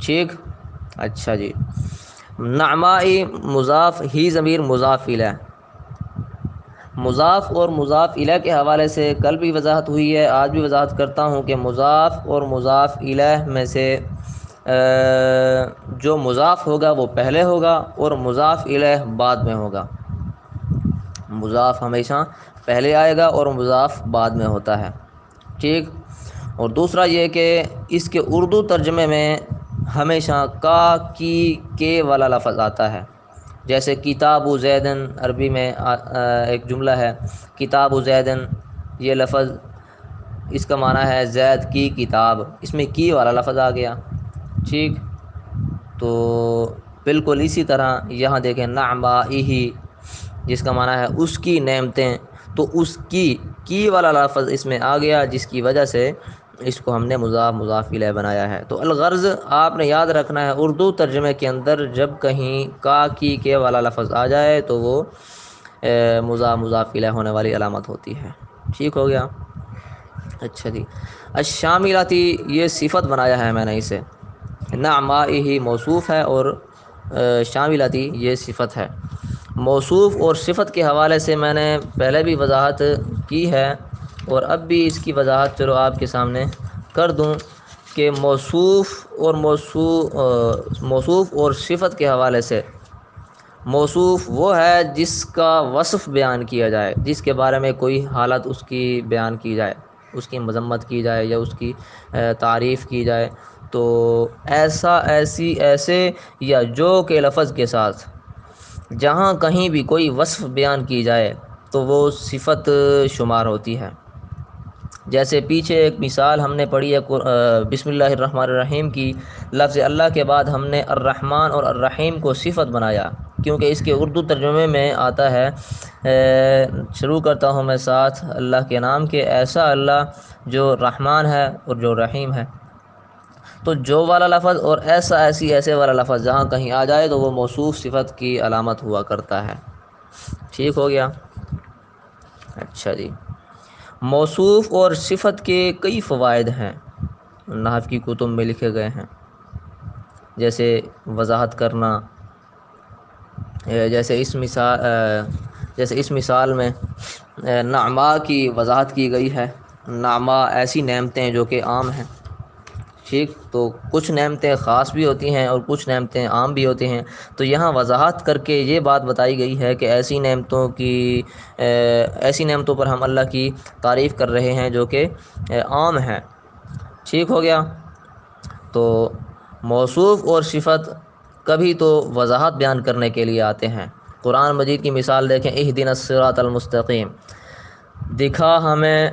ٹھیک۔ اچھا جی، نعمائی مضاف ہی ضمیر مضاف الیہ، مضاف اور مضاف الیہ کے حوالے سے کل بھی وضاحت ہوئی ہے، آج بھی وضاحت کرتا ہوں کہ مضاف اور مضاف الیہ میں سے جو مضاف ہوگا وہ پہلے ہوگا اور مضاف الیہ بعد میں ہوگا۔ مضاف ہمیشہ پہلے آئے گا اور مضاف بعد میں ہوتا ہے، ٹھیک۔ اور دوسرا یہ کہ اس کے اردو ترجمے میں ہمیشہ کا کی کے والا لفظ آتا ہے۔ جیسے کتاب زیدن، عربی میں ایک جملہ ہے کتاب زیدن، یہ لفظ اس کا معنی ہے زید کی کتاب، اس میں کی والا لفظ آ گیا، ٹھیک۔ تو بالکل اسی طرح یہاں دیکھیں نعمائہ، جس کا معنی ہے اس کی نعمتیں، تو اس کی والا لفظ اس میں آ گیا، جس کی وجہ سے اس کو ہم نے مضاف الیہ بنایا ہے۔ تو الغرض آپ نے یاد رکھنا ہے، اردو ترجمے کے اندر جب کہیں کا کی کے والا لفظ آ جائے تو وہ مضاف الیہ ہونے والی علامت ہوتی ہے، ٹھیک ہو گیا۔ اچھا جی، الشاملاتی یہ صفت بنایا ہے میں نے اسے، نعمائہ موصوف ہے اور شاملاتی یہ صفت ہے۔ موصوف اور صفت کے حوالے سے میں نے پہلے بھی وضاحت کی ہے، اور اب بھی اس کی وضاحت چلو آپ کے سامنے کر دوں کہ موصوف اور صفت کے حوالے سے، موصوف وہ ہے جس کا وصف بیان کیا جائے، جس کے بارے میں کوئی حالت اس کی بیان کی جائے، اس کی مذمت کی جائے یا اس کی تعریف کی جائے، تو ایسا ایسی ایسے یا جو کے لفظ کے ساتھ جہاں کہیں بھی کوئی وصف بیان کی جائے تو وہ صفت شمار ہوتی ہے۔ جیسے پیچھے ایک مثال ہم نے پڑھی ہے بسم اللہ الرحمن الرحیم کی، لفظ اللہ کے بعد ہم نے الرحمن اور الرحیم کو صفت بنایا، کیونکہ اس کے اردو ترجمے میں آتا ہے شروع کرتا ہوں میں ساتھ اللہ کے نام کے، ایسا اللہ جو رحمان ہے اور جو رحیم ہے۔ تو جو والا لفظ اور ایسے والا لفظ جہاں کہیں آ جائے تو وہ موصوف صفت کی علامت ہوا کرتا ہے۔ ٹھیک ہو گیا؟ اچھا جی، موصوف اور صفت کے کئی فوائد ہیں، نحو کی کتب میں لکھے گئے ہیں، جیسے وضاحت کرنا، جیسے اس مثال میں نعما کی وضاحت کی گئی ہے۔ نعما ایسی نعمتیں جو کہ عام ہیں، ٹھیک، تو کچھ نعمتیں خاص بھی ہوتی ہیں اور کچھ نعمتیں عام بھی ہوتی ہیں، تو یہاں وضاحت کر کے یہ بات بتائی گئی ہے کہ ایسی نعمتوں پر ہم اللہ کی تعریف کر رہے ہیں جو کہ عام ہیں۔ ٹھیک ہو گیا؟ تو موصوف اور صفت کبھی تو وضاحت بیان کرنے کے لیے آتے ہیں۔ قرآن مجید کی مثال دیکھیں، اہدنا الصراط المستقیم، دکھا ہمیں،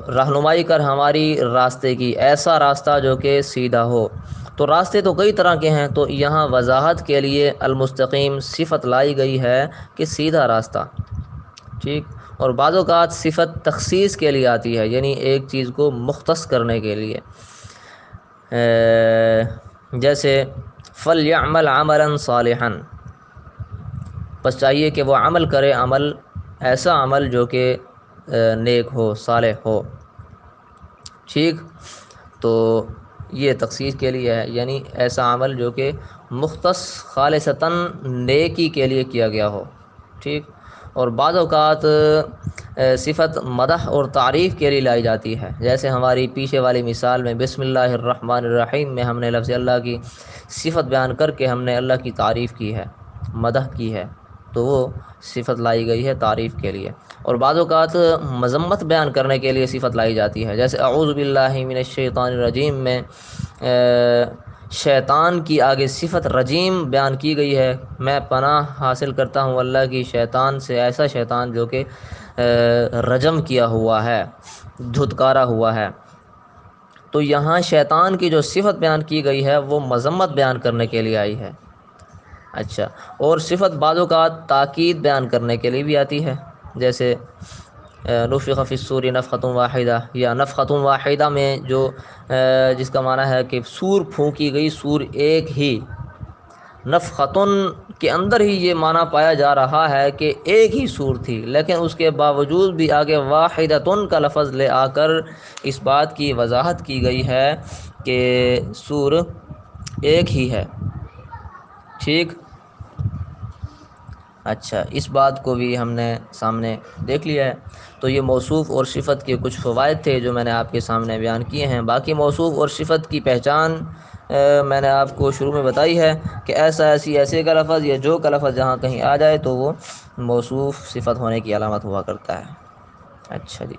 رہنمائی کر ہماری راستے کی، ایسا راستہ جو کہ سیدھا ہو۔ تو راستے تو کئی طرح کے ہیں، تو یہاں وضاحت کے لیے المستقیم صفت لائی گئی ہے کہ سیدھا راستہ، ٹھیک۔ اور بعض اوقات صفت تخصیص کے لیے آتی ہے، یعنی ایک چیز کو مختص کرنے کے لیے، جیسے فَلْيَعْمَلْ عَمَلًا صَالِحًا، بس چاہیے کہ وہ عمل کرے، ایسا عمل جو کہ نیک ہو، صالح ہو، ٹھیک۔ تو یہ تخصیص کے لیے ہے، یعنی ایسا عمل جو کہ مختص خالصتاً نیکی کے لیے کیا گیا ہو، ٹھیک۔ اور بعض اوقات صفت مدح اور تعریف کے لیے لائی جاتی ہے، جیسے ہماری پیچھے والی مثال میں بسم اللہ الرحمن الرحیم میں ہم نے لفظ اللہ کی صفت بیان کر کے ہم نے اللہ کی تعریف کی ہے، مدح کی ہے، تو وہ صفت لائی گئی ہے تعریف کے لیے۔ اور بعض اوقات مذمت بیان کرنے کے لیے صفت لائی جاتی ہے، جیسے اعوذ باللہ من الشیطان الرجیم میں شیطان کی آگے صفت رجیم بیان کی گئی ہے، میں پناہ حاصل کرتا ہوں اللہ کی شیطان سے، ایسا شیطان جو کہ رجم کیا ہوا ہے، دھتکارا ہوا ہے۔ تو یہاں شیطان کی جو صفت بیان کی گئی ہے وہ مذمت بیان کرنے کے لیے آئی ہے۔ اچھا، اور صفت بعض اوقات تاکید بیان کرنے کے لیے بھی آتی ہے، جیسے نفخ فی الصور نفخۃ واحدہ، یا نفخۃ واحدہ میں جس کا معنی ہے کہ سور پھونکی گئی، سور ایک ہی، نفخۃ کے اندر ہی یہ معنی پایا جا رہا ہے کہ ایک ہی سور تھی، لیکن اس کے باوجود بھی آگے واحدۃ کا لفظ لے آ کر اس بات کی وضاحت کی گئی ہے کہ سور ایک ہی ہے، ٹھیک۔ اچھا، اس بات کو بھی ہم نے سامنے دیکھ لیا ہے۔ تو یہ موصوف اور صفت کے کچھ فوائد تھے جو میں نے آپ کے سامنے بیان کیے ہیں۔ باقی موصوف اور صفت کی پہچان میں نے آپ کو شروع میں بتائی ہے کہ ایسے کا لفظ یا جو کا لفظ جہاں کہیں آ جائے تو وہ موصوف صفت ہونے کی علامت ہوا کرتا ہے۔ اچھا جی،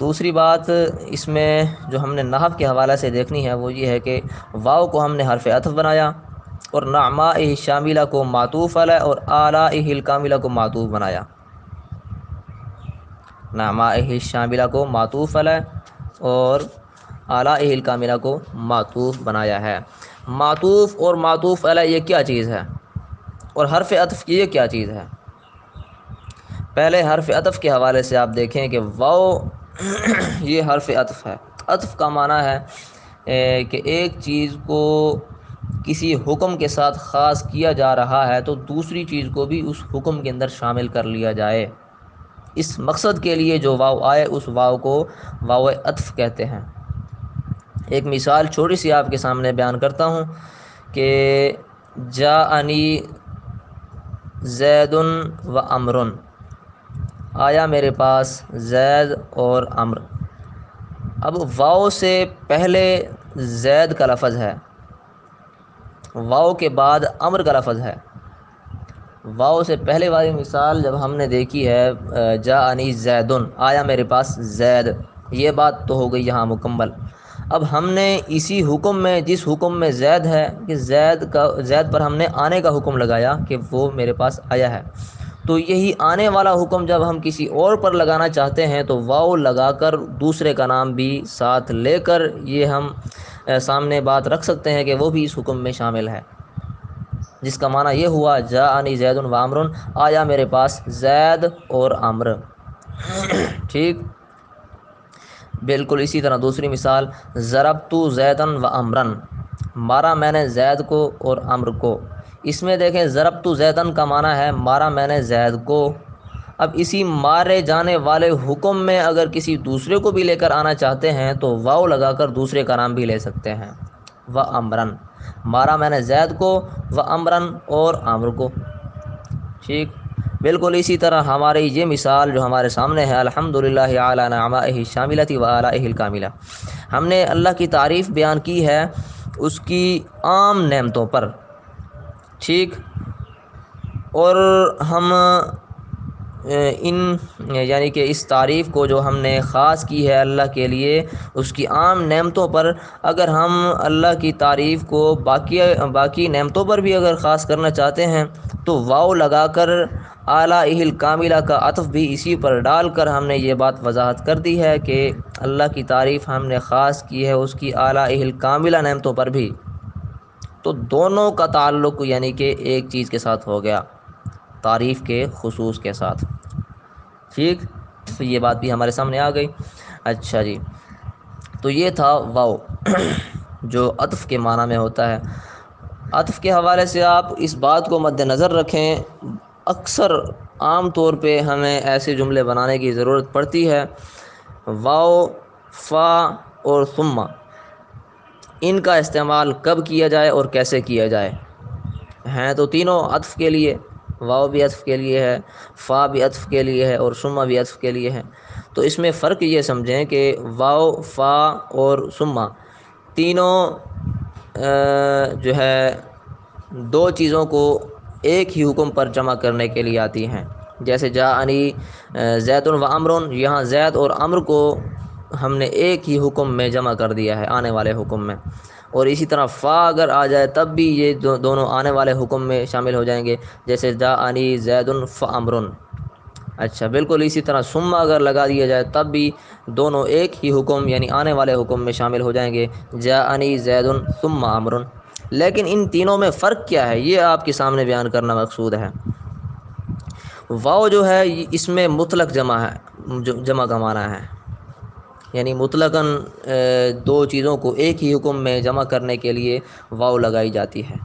دوسری بات اس میں جو ہم نے نحو کے حوالے سے دیکھنی ہے وہ یہ ہے کہ واو کو ہم نے حرف عطف بنایا، اور نعمائہ شاملہ کو معطوف علیہ اور آلائہ الکاملہ کو معطوف بنایا۔ نعمائہ شاملہ کو معطوف علیہ اور آلائہ الکاملہ کو معطوف بنایا ہے۔ معطوف اور معطوف علیہ یہ کیا چیز ہے، اور حرف عطف یہ کیا چیز ہے؟ پہلے حرف عطف کے حوالے سے آپ دیکھیں کہ واو یہ حرف عطف ہے۔ عطف کا معنی ہے کہ ایک چیز کو کسی حکم کے ساتھ خاص کیا جا رہا ہے تو دوسری چیز کو بھی اس حکم کے اندر شامل کر لیا جائے، اس مقصد کے لیے جو واو آئے اس واو کو واو عطف کہتے ہیں۔ ایک مثال چھوٹی سی آپ کے سامنے بیان کرتا ہوں کہ جاءنی زید و عمر، آیا میرے پاس زید اور عمر۔ اب واو سے پہلے زید کا لفظ ہے، واو کے بعد عمر کا لفظ ہے۔ واو سے پہلے والی مثال جب ہم نے دیکھی ہے جاءنی زیدن، آیا میرے پاس زید، یہ بات تو ہو گئی یہاں مکمل۔ اب ہم نے اسی حکم میں، جس حکم میں زید ہے، کہ زید پر ہم نے آنے کا حکم لگایا کہ وہ میرے پاس آیا ہے، تو یہی آنے والا حکم جب ہم کسی اور پر لگانا چاہتے ہیں تو واو لگا کر دوسرے کا نام بھی ساتھ لے کر یہ ہم سامنے بات رکھ سکتے ہیں کہ وہ بھی اس حکم میں شامل ہے، جس کا معنی یہ ہوا جاءنی زید و عمر، آیا میرے پاس زید اور عمر۔ ٹھیک، بالکل اسی طرح دوسری مثال ضربت زیدن و عمرن، مارا میں نے زید کو اور عمر کو۔ اس میں دیکھیں ضربت زیدن کا معنی ہے مارا میں نے زید کو۔ اب اسی مارے جانے والے حکم میں اگر کسی دوسرے کو بھی لے کر آنا چاہتے ہیں تو واو لگا کر دوسرے کا نام بھی لے سکتے ہیں، و عمرن، مارا میں نے زید کو، و عمرن اور عمر کو۔ ٹھیک، بالکل اسی طرح ہماری یہ مثال جو ہمارے سامنے ہے الحمدللہ علی نعمائہ الشاملۃ و آلائہ الکاملہ، ہم نے اللہ کی تعریف بیان کی ہے اس کی عام نعمتوں پر۔ ٹھیک، اور ہم ان یعنی کہ اس تعریف کو جو ہم نے خاص کی ہے اللہ کے لیے اس کی عام نعمتوں پر، اگر ہم اللہ کی تعریف کو باقی نعمتوں پر بھی اگر خاص کرنا چاہتے ہیں تو واو لگا کر آلائہ الکاملہ کا عطف بھی اسی پر ڈال کر ہم نے یہ بات وضاحت کر دی ہے کہ اللہ کی تعریف ہم نے خاص کی ہے اس کی آلائہ الکاملہ نعمتوں پر بھی، تو دونوں کا تعلق یعنی کہ ایک چیز کے ساتھ ہو گیا، تعریف کے خصوص کے ساتھ۔ ٹھیک، تو یہ بات بھی ہمارے سامنے آ گئی۔ اچھا جی، تو یہ تھا واو جو عطف کے معنی میں ہوتا ہے۔ عطف کے حوالے سے آپ اس بات کو مد نظر رکھیں، اکثر عام طور پہ ہمیں ایسے جملے بنانے کی ضرورت پڑتی ہے، واو، فا اور ثم، ان کا استعمال کب کیا جائے اور کیسے کیا جائے، ہیں تو تینوں عطف کے لیے، واو بھی عطف کے لیے ہے، فا بھی عطف کے لیے ہے اور ثم بھی عطف کے لیے ہے۔ تو اس میں فرق یہ سمجھیں کہ واو، فا اور ثم تینوں جو ہے دو چیزوں کو ایک ہی حکم پر جمع کرنے کے لیے آتی ہیں، جیسے جاءنی زید و عمر، یہاں زید اور عمر کو ہم نے ایک ہی حکم میں جمع کر دیا ہے، آنے والے حکم میں۔ اور اسی طرح فا اگر آ جائے تب بھی یہ دونوں آنے والے حکم میں شامل ہو جائیں گے، جیسے جاءنی زید فعمر۔ اچھا، بالکل اسی طرح ثم اگر لگا دیا جائے تب بھی دونوں ایک ہی حکم یعنی آنے والے حکم میں شامل ہو جائیں گے، جاءنی زید ثم عمر۔ لیکن ان تینوں میں فرق کیا ہے یہ آپ کے سامنے بیان کرنا مقصود ہے۔ واو جو ہے اس میں مطلق جمع ہے، جمع کا معنی ہے، یعنی مطلقاً دو چیزوں کو ایک ہی حکم میں جمع کرنے کے لیے واو لگائی جاتی ہے،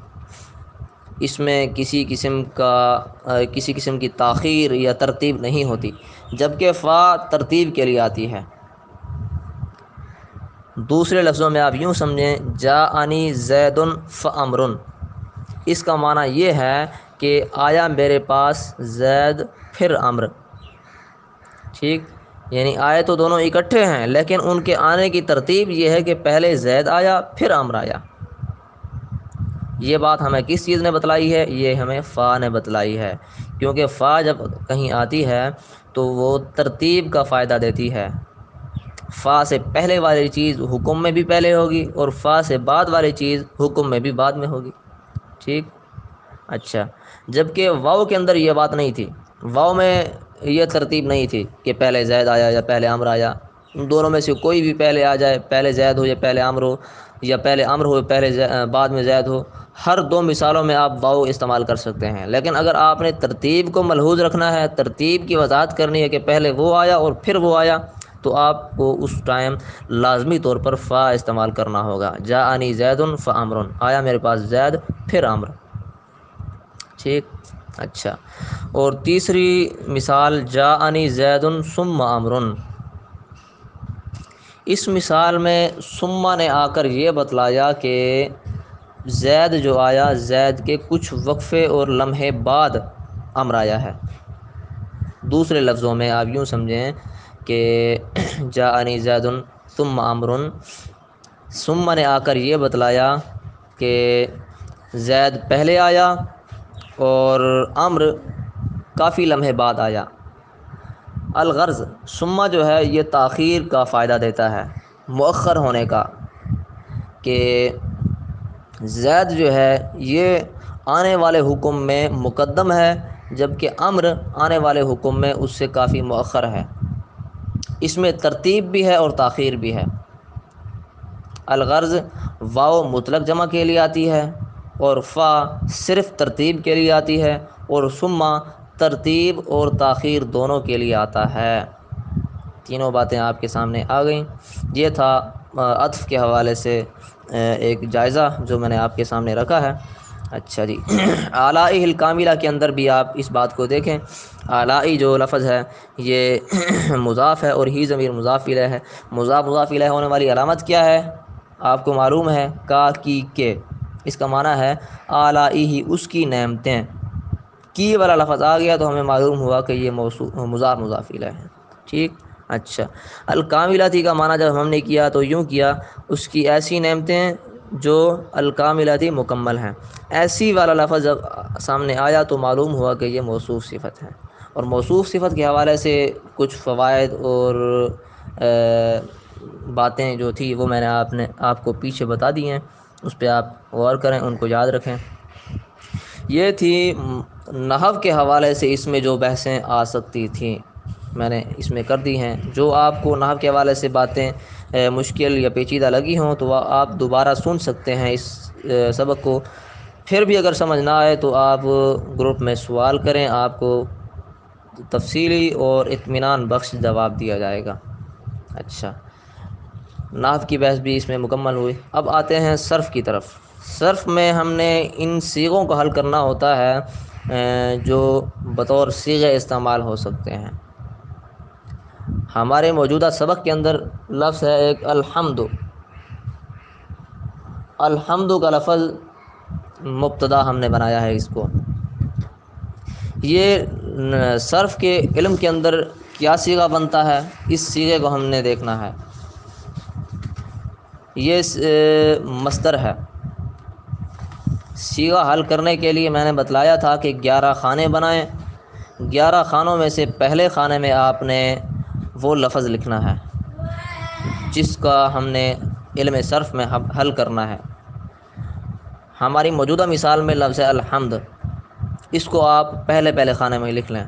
اس میں کسی قسم کی تاخیر یا ترتیب نہیں ہوتی، جبکہ فا ترتیب کے لیے آتی ہے۔ دوسرے لفظوں میں آپ یوں سمجھیں جاءنی زید فعمر، اس کا معنی یہ ہے کہ آیا میرے پاس زید پھر عمر۔ ٹھیک، یعنی آئے تو دونوں اکٹھے ہیں لیکن ان کے آنے کی ترتیب یہ ہے کہ پہلے زید آیا پھر عمر آیا۔ یہ بات ہمیں کس چیز نے بتلائی ہے؟ یہ ہمیں فا نے بتلائی ہے، کیونکہ فا جب کہیں آتی ہے تو وہ ترتیب کا فائدہ دیتی ہے، فا سے پہلے والی چیز حکم میں بھی پہلے ہوگی اور فا سے بعد والی چیز حکم میں بھی بعد میں ہوگی۔ ٹھیک، اچھا، جبکہ واو کے اندر یہ بات نہیں تھی، واو میں یہ ترتیب نہیں تھی کہ پہلے زید آیا یا پہلے عمر آیا، ان دونوں میں سے کوئی بھی پہلے آ جائے، پہلے زید ہو یا پہلے عمر ہو، یا پہلے عمر ہو پہلے بعد میں زید ہو، ہر دو مثالوں میں آپ واو استعمال کر سکتے ہیں۔ لیکن اگر آپ نے ترتیب کو ملحوظ رکھنا ہے، ترتیب کی وضاحت کرنی ہے کہ پہلے وہ آیا اور پھر وہ آیا، تو آپ کو اس ٹائم لازمی طور پر فا استعمال کرنا ہوگا، جاءنی زید فعمر، آیا میرے پاس زید پھر عمر۔ ٹھیک، اچھا، اور تیسری مثال جاءنی زید ثم عمر، اس مثال میں ثم نے آ کر یہ بتلایا کہ زید جو آیا، زید کے کچھ وقفے اور لمحے بعد عمر آیا ہے۔ دوسرے لفظوں میں آپ یوں سمجھیں کہ جاءنی زید ثم عمر، ثم نے آ کر یہ بتلایا کہ زید پہلے آیا اور عمر کافی لمحے بعد آیا۔ الغرض ثم جو ہے یہ تاخیر کا فائدہ دیتا ہے، مؤخر ہونے کا، کہ زید جو ہے یہ آنے والے حکم میں مقدم ہے جبکہ امر آنے والے حکم میں اس سے کافی مؤخر ہے۔ اس میں ترتیب بھی ہے اور تاخیر بھی ہے۔ الغرض واو مطلق جمع کے لیے آتی ہے، اور فا صرف ترتیب کے لیے آتی ہے، اور ثم ترتیب اور تاخیر دونوں کے لیے آتا ہے۔ تینوں باتیں آپ کے سامنے آ گئیں۔ یہ تھا عطف کے حوالے سے ایک جائزہ جو میں نے آپ کے سامنے رکھا ہے۔ اچھا جی، آلائی الکاملہ کے اندر بھی آپ اس بات کو دیکھیں۔ آلائی جو لفظ ہے یہ مضاف ہے، اور ہی ضمیر مضاف الیہ ہے۔ مضاف الیہ ہونے والی علامت کیا ہے؟ آپ کو معلوم ہے، کا کی کے، اس کا معنی ہے آلائی ہی، اس کی نعمتیں۔ کی والا لفظ آ گیا تو ہمیں معلوم ہوا کہ یہ مضاف الیہ ہے۔ ٹھیک، اچھا۔ الکاملاتی کا معنی جب ہم نے کیا تو یوں کیا، اس کی ایسی نعمتیں جو الکاملاتی مکمل ہیں۔ ایسی والا لفظ جب سامنے آیا تو معلوم ہوا کہ یہ موصوف صفت ہے، اور موصوف صفت کے حوالے سے کچھ فوائد اور باتیں جو تھی وہ میں نے آپ کو پیچھے بتا دی ہیں، اس پہ آپ غور کریں، ان کو یاد رکھیں۔ یہ تھی نحو کے حوالے سے اس میں جو بحثیں آ سکتی تھیں، میں نے اس میں کر دی ہیں۔ جو آپ کو نحو کے حوالے سے باتیں مشکل یا پیچیدہ لگی ہوں تو آپ دوبارہ سن سکتے ہیں اس سبق کو۔ پھر بھی اگر سمجھ نہ آئے تو آپ گروپ میں سوال کریں، آپ کو تفصیلی اور اطمینان بخش جواب دیا جائے گا۔ اچھا، نحو کی بحث بھی اس میں مکمل ہوئی۔ اب آتے ہیں صرف کی طرف۔ صرف میں ہم نے ان صیغوں کو حل کرنا ہوتا ہے جو بطور صیغے استعمال ہو سکتے ہیں۔ ہمارے موجودہ سبق کے اندر لفظ ہے ایک الحمد۔ الحمد کا لفظ مبتدا ہم نے بنایا ہے اس کو۔ یہ صرف کے علم کے اندر کیا صیغہ بنتا ہے، اس صیغے کو ہم نے دیکھنا ہے۔ یہ مصدر ہے۔ صیغہ حل کرنے کے لیے میں نے بتلایا تھا کہ 11 خانے بنائیں۔ 11 خانوں میں سے پہلے خانے میں آپ نے وہ لفظ لکھنا ہے جس کا ہم نے علم صرف میں حل کرنا ہے۔ ہماری موجودہ مثال میں لفظ ہے الحمد، اس کو آپ پہلے خانے میں لکھ لیں،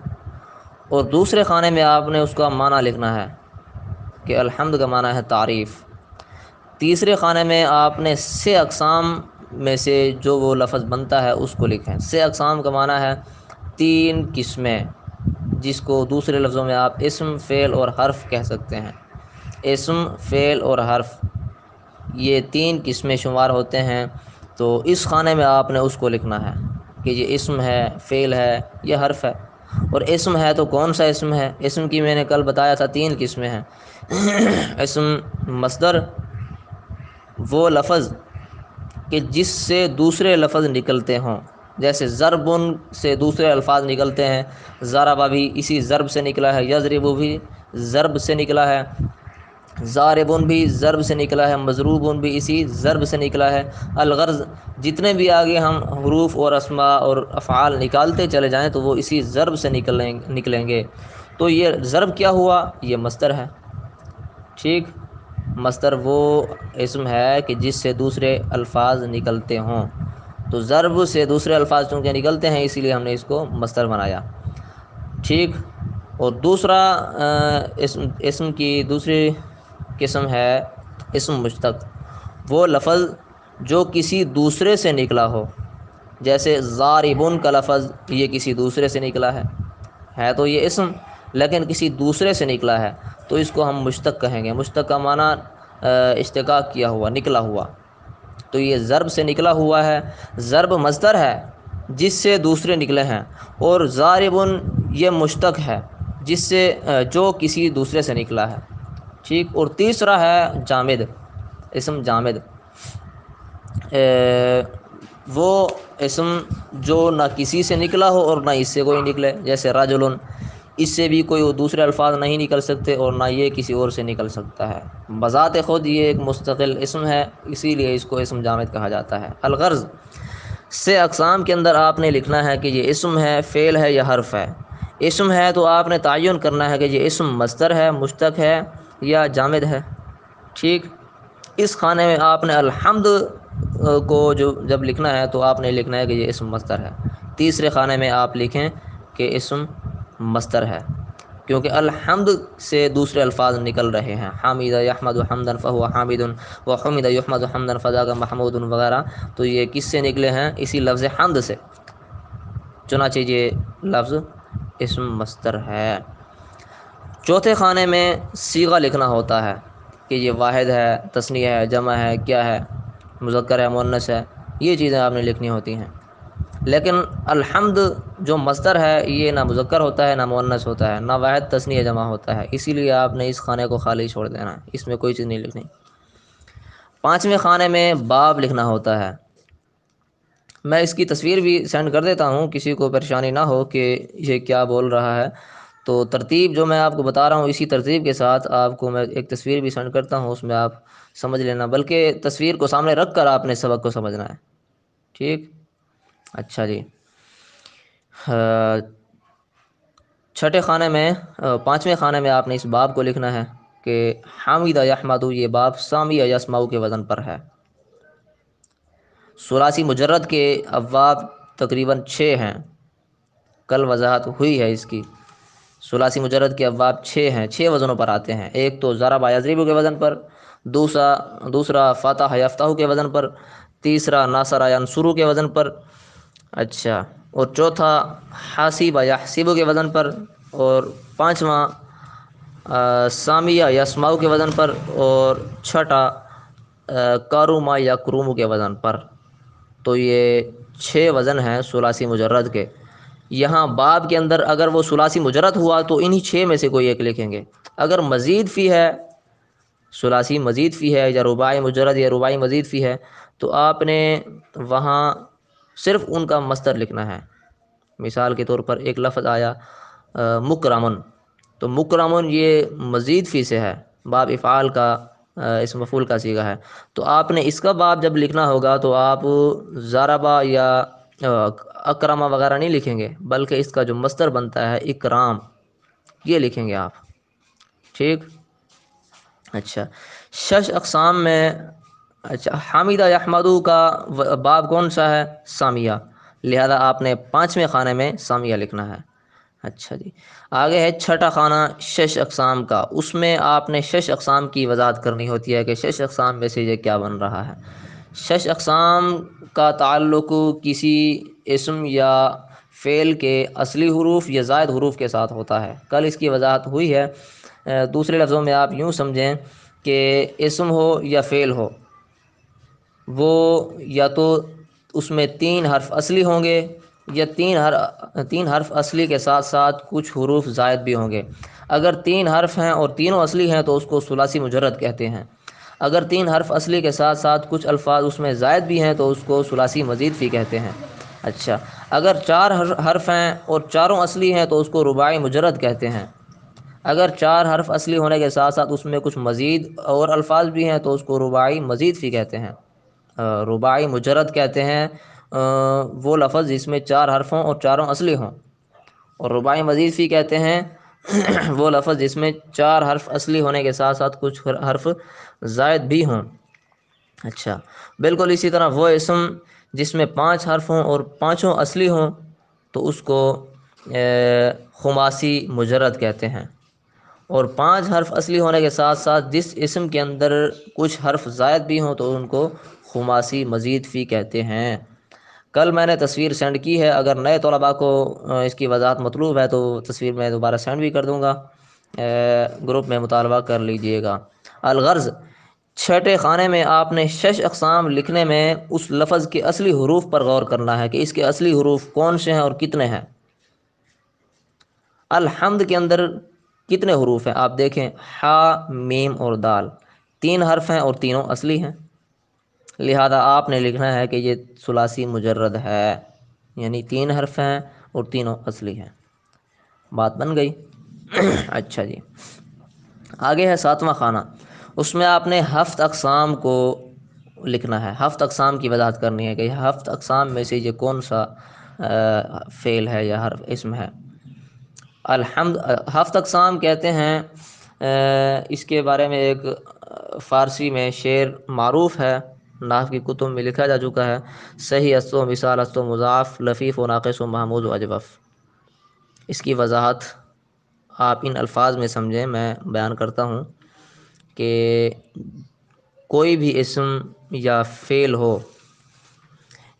اور دوسرے خانے میں آپ نے اس کا معنی لکھنا ہے کہ الحمد کا معنی ہے تعریف۔ تیسرے خانے میں آپ نے 6 اقسام میں سے جو وہ لفظ بنتا ہے اس کو لکھیں۔ 6 اقسام کا معنی ہے 3 قسمیں، جس کو دوسرے لفظوں میں آپ اسم، فعل اور حرف کہہ سکتے ہیں۔ اسم، فعل اور حرف، یہ 3 قسمیں شمار ہوتے ہیں۔ تو اس خانے میں آپ نے اس کو لکھنا ہے کہ یہ اسم ہے، فعل ہے، یہ حرف ہے۔ اور اسم ہے تو کون سا اسم ہے؟ اسم کی میں نے کل بتایا تھا 3 قسمیں ہیں۔ اسم مصدر، وہ لفظ کہ جس سے دوسرے لفظ نکلتے ہوں، جیسے ضربن سے دوسرے الفاظ نکلتے ہیں، ضربہ بھی اسی ضرب سے نکلا ہے، یضرب بھی ضرب سے نکلا ہے، ضاربن بھی ضرب سے نکلا ہے، مضروبن بھی اسی ضرب سے نکلا ہے۔ الغرض جتنے بھی آگے ہم حروف اور اسماء اور افعال نکالتے چلے جائیں تو وہ اسی ضرب سے نکلیں گے۔ تو یہ ضرب کیا ہوا؟ یہ مصدر ہے۔ ٹھیک، مصدر وہ اسم ہے کہ جس سے دوسرے الفاظ نکلتے ہوں۔ تو ضرب سے دوسرے الفاظ چونکہ نکلتے ہیں اسی لیے ہم نے اس کو مصدر بنایا۔ ٹھیک، اور دوسرا اسم کی دوسری قسم ہے اسم مشتق، وہ لفظ جو کسی دوسرے سے نکلا ہو، جیسے ضاربن کا لفظ یہ کسی دوسرے سے نکلا ہے تو یہ اسم، لیکن کسی دوسرے سے نکلا ہے تو اس کو ہم مشتق کہیں گے۔ مشتق کا معنی اشتقاق کیا ہوا، نکلا ہوا۔ تو یہ ضرب سے نکلا ہوا ہے۔ ضرب مصدر ہے جس سے دوسرے نکلے ہیں، اور ضاربن یہ مشتق ہے جس سے جو کسی دوسرے سے نکلا ہے۔ ٹھیک، اور تیسرا ہے جامد، اسم جامد، وہ اسم جو نہ کسی سے نکلا ہو اور نہ اس سے کوئی نکلے، جیسے رجلن، اس سے بھی کوئی دوسرے الفاظ نہیں نکل سکتے اور نہ یہ کسی اور سے نکل سکتا ہے۔ بذات خود یہ ایک مستقل اسم ہے، اسی لیے اس کو اسم جامد کہا جاتا ہے۔ الغرض 6 اقسام کے اندر آپ نے لکھنا ہے کہ یہ اسم ہے، فعل ہے یا حرف ہے۔ اسم ہے تو آپ نے تعین کرنا ہے کہ یہ اسم مصدر ہے، مشتق ہے یا جامد ہے۔ ٹھیک، اس خانے میں آپ نے الحمد کو جب لکھنا ہے تو آپ نے لکھنا ہے کہ یہ اسم مصدر ہے۔ تیسرے خانے میں آپ لکھیں کہ اسم مصدر ہے، کیونکہ الحمد سے دوسرے الفاظ نکل رہے ہیں، حامد یحمد حمدا فہو حامد وحمد یحمد حمدا فذاک محمود وغیرہ، تو یہ کس سے نکلے ہیں؟ اسی لفظ حمد سے، چنانچہ یہ لفظ اسم مصدر ہے۔ چوتھے خانے میں صیغہ لکھنا ہوتا ہے کہ یہ واحد ہے، تثنیہ ہے، جمع ہے، کیا ہے، مذکر ہے، مؤنث ہے، یہ چیزیں آپ نے لکھنی ہوتی ہیں۔ لیکن الحمد جو مصدر ہے یہ نہ مذکر ہوتا ہے، نہ مؤنث ہوتا ہے، نہ واحد تثنیہ جمع ہوتا ہے، اسی لیے آپ نے اس خانے کو خالی چھوڑ دینا ہے، اس میں کوئی چیز نہیں لکھنی۔ پانچویں خانے میں باب لکھنا ہوتا ہے۔ میں اس کی تصویر بھی سینڈ کر دیتا ہوں، کسی کو پریشانی نہ ہو کہ یہ کیا بول رہا ہے، تو ترتیب جو میں آپ کو بتا رہا ہوں اسی ترتیب کے ساتھ آپ کو میں ایک تصویر بھی سینڈ کرتا ہوں، اس میں آپ سمجھ لینا، بلکہ تصویر کو سامنے رکھ کر آپ نے سبق کو سمجھنا ہے، ٹھیک؟ اچھا جی، چھٹے خانے میں پانچویں خانے میں آپ نے اس باب کو لکھنا ہے کہ حامد یحمد، یہ باب سامی یسمع کے وزن پر ہے۔ ثلاثی مجرد کے ابواب تقریباً 6 ہیں، کل وضاحت ہوئی ہے اس کی۔ ثلاثی مجرد کے ابواب 6 ہیں، 6 وزنوں پر آتے ہیں، ایک تو ضرب یضرب کے وزن پر، دوسرا فتح یفتح کے وزن پر، تیسرا ناصر ینصر کے وزن پر، اچھا، اور چوتھا حاسب یحسب کے وزن پر، اور پانچواں سامیہ یسمع کے وزن پر، اور چھٹا کاروما یا کروم کے وزن پر۔ تو یہ 6 وزن ہیں ثلاثی مجرد کے۔ یہاں باب کے اندر اگر وہ ثلاثی مجرد ہوا تو انہی 6 میں سے کوئی ایک لکھیں گے، اگر مزید فی ہے، ثلاثی مزید فی ہے، یا رباعی مجرد یا رباعی مزید فی ہے، تو آپ نے وہاں صرف ان کا مصدر لکھنا ہے۔ مثال کے طور پر ایک لفظ آیا مکرمن، تو مکرمن یہ مزید فی سے ہے، باب افعال کا اسم مفعول کا صیغہ ہے، تو آپ نے اس کا باب جب لکھنا ہوگا تو آپ ضربہ یا اکرمہ وغیرہ نہیں لکھیں گے، بلکہ اس کا جو مصدر بنتا ہے اکرام، یہ لکھیں گے آپ، ٹھیک؟ اچھا، 6 اقسام میں، اچھا، حامدہ یحمدو کا باب کون سا ہے؟ سامیہ، لہذا آپ نے 5ویں خانے میں سامیہ لکھنا ہے۔ اچھا جی، آگے ہے چھٹا خانہ 6 اقسام کا، اس میں آپ نے 6 اقسام کی وضاحت کرنی ہوتی ہے کہ 6 اقسام میں سے یہ کیا بن رہا ہے۔ 6 اقسام کا تعلق کسی اسم یا فعل کے اصلی حروف یا زائد حروف کے ساتھ ہوتا ہے، کل اس کی وضاحت ہوئی ہے۔ دوسرے لفظوں میں آپ یوں سمجھیں کہ اسم ہو یا فعل ہو، وہ یا تو اس میں 3 حرف اصلی ہوں گے، یا 3 حرف اصلی کے ساتھ ساتھ کچھ حروف زائد بھی ہوں گے۔ اگر 3 حرف ہیں اور تینوں اصلی ہیں تو اس کو ثلاثی مجرد کہتے ہیں، اگر 3 حرف اصلی کے ساتھ ساتھ کچھ الفاظ اس میں زائد بھی ہیں تو اس کو ثلاثی مزید فی کہتے ہیں۔ اچھا، اگر 4 حرف ہیں اور چاروں اصلی ہیں تو اس کو رباعی مجرد کہتے ہیں، اگر 4 حرف اصلی ہونے کے ساتھ ساتھ اس میں کچھ مزید اور الفاظ بھی ہیں تو اس کو رباعی مزید فی کہتے ہیں۔ رباعی مجرد کہتے ہیں وہ لفظ جس میں 4 حرف ہوں اور چاروں اصلی ہوں، اور رباعی مزید فی کہتے ہیں وہ لفظ جس میں 4 حرف اصلی ہونے کے ساتھ ساتھ کچھ حرف زائد بھی ہوں۔ اچھا، بالکل اسی طرح وہ اسم جس میں 5 حرف ہوں اور پانچوں اصلی ہوں تو اس کو خماسی مجرد کہتے ہیں، اور 5 حرف اصلی ہونے کے ساتھ ساتھ جس اسم کے اندر کچھ حرف زائد بھی ہوں تو ان کو خماسی مزید فی کہتے ہیں۔ کل میں نے تصویر سینڈ کی ہے، اگر نئے طلباء کو اس کی وضاحت مطلوب ہے تو تصویر میں دوبارہ سینڈ بھی کر دوں گا، گروپ میں مطالبہ کر لیجئے گا۔ الغرض، چھٹے خانے میں آپ نے 6 اقسام لکھنے میں اس لفظ کے اصلی حروف پر غور کرنا ہے کہ اس کے اصلی حروف کون سے ہیں اور کتنے ہیں۔ الحمد کے اندر کتنے حروف ہیں؟ آپ دیکھیں، حا، میم اور دال، 3 حرف ہیں اور تینوں اصلی ہیں، لہذا آپ نے لکھنا ہے کہ یہ ثلاثی مجرد ہے، یعنی 3 حرف ہیں اور تینوں اصلی ہیں، بات بن گئی؟ اچھا جی، آگے ہے 7واں خانہ، اس میں آپ نے 7 اقسام کو لکھنا ہے، 7 اقسام کی وضاحت کرنی ہے کہ یہ 7 اقسام میں سے یہ کون سا فعل ہے یا حرف اسم ہے۔ الحمد 7 اقسام کہتے ہیں، اس کے بارے میں ایک فارسی میں شعر معروف ہے، نحو کی کتب میں لکھا جا چکا ہے، صحیح است و مثال است و مضاف، لفیف و ناقص و محمود و اجوف۔ اس کی وضاحت آپ ان الفاظ میں سمجھیں، میں بیان کرتا ہوں کہ کوئی بھی اسم یا فعل ہو،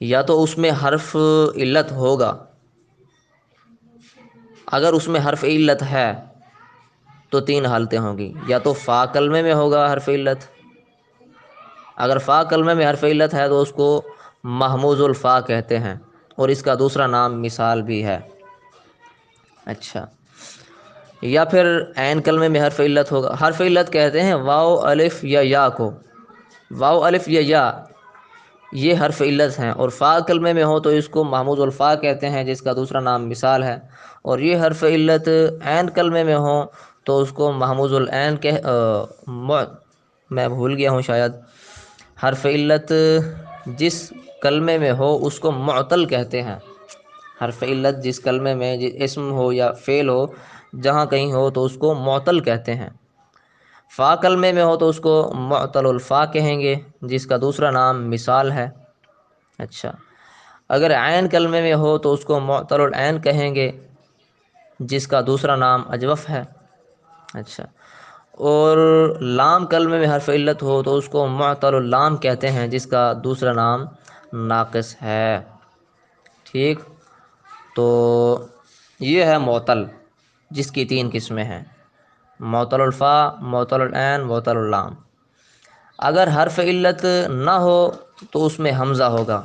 یا تو اس میں حرف علت ہوگا، اگر اس میں حرف علت ہے تو تین حالتیں ہوں گی، یا تو فا کلمے میں ہوگا حرف علت، اگر فا کلمے میں حرف علت ہے تو اس کو محموز الفا کہتے ہیں، اور اس کا دوسرا نام مثال بھی ہے۔ اچھا، یا پھر عین کلمے میں حرف علت ہوگا، حرف علت کہتے ہیں واو الف یا یا کو، واو الف یا یا یہ حرف علت ہیں، اور فا کلمے میں ہو تو اس کو محموز الفا کہتے ہیں، جس کا دوسرا نام مثال ہے، اور یہ حرف علت عین کلمے میں ہو تو اس کو محموز العین میں بھول گیا ہوں شاید، حرف علت جس کلمے میں ہو اس کو معطل کہتے ہیں، حرف علت جس کلمے میں اسم ہو یا فعل ہو جہاں کہیں ہو تو اس کو معطل کہتے ہیں۔ فا کلمے میں ہو تو اس کو معطل الفا کہیں گے، جس کا دوسرا نام مثال ہے۔ اچھا، اگر عین کلمے میں ہو تو اس کو معطل العین کہیں گے، جس کا دوسرا نام اجوف ہے۔ اچھا، اور لام کلمے میں حرف علت ہو تو اس کو معطل اللام کہتے ہیں، جس کا دوسرا نام ناقص ہے۔ ٹھیک، تو یہ ہے معطل، جس کی تین قسمیں ہیں: معطل الفا، معطل العین، معطل اللام۔ اگر حرف علت نہ ہو تو اس میں حمزہ ہوگا،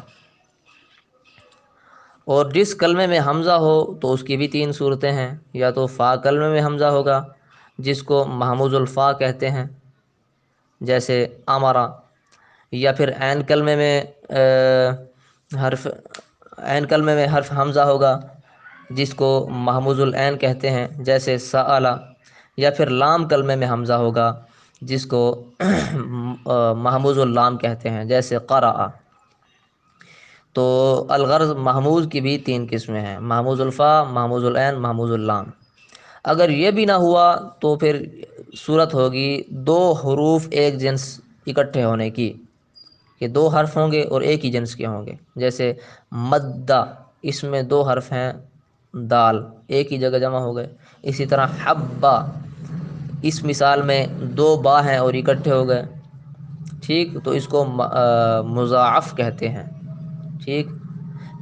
اور جس کلمے میں حمزہ ہو تو اس کی بھی تین صورتیں ہیں: یا تو فا کلمے میں حمزہ ہوگا جس کو محموز الفا کہتے ہیں جیسے امرا، یا پھر عین کلمے میں حرف حمزہ ہوگا جس کو محموز العین کہتے ہیں جیسے سألا، یا پھر لام کلمے میں حمزہ ہوگا جس کو محموز اللام کہتے ہیں جیسے قرأ۔ تو الغرض محموز کی بھی تین قسمیں ہیں: محموز الفا، محموز العین، محموز اللام۔ اگر یہ بھی نہ ہوا تو پھر صورت ہوگی دو حروف ایک جنس اکٹھے ہونے کی، کہ دو حرف ہوں گے اور ایک ہی جنس کے ہوں گے، جیسے مدہ، اس میں دو حرف ہیں دال، ایک ہی جگہ جمع ہو گئے۔ اسی طرح حبہ، اس مثال میں دو با ہیں اور اکٹھے ہو گئے۔ ٹھیک، تو اس کو مضاعف کہتے ہیں۔ ٹھیک،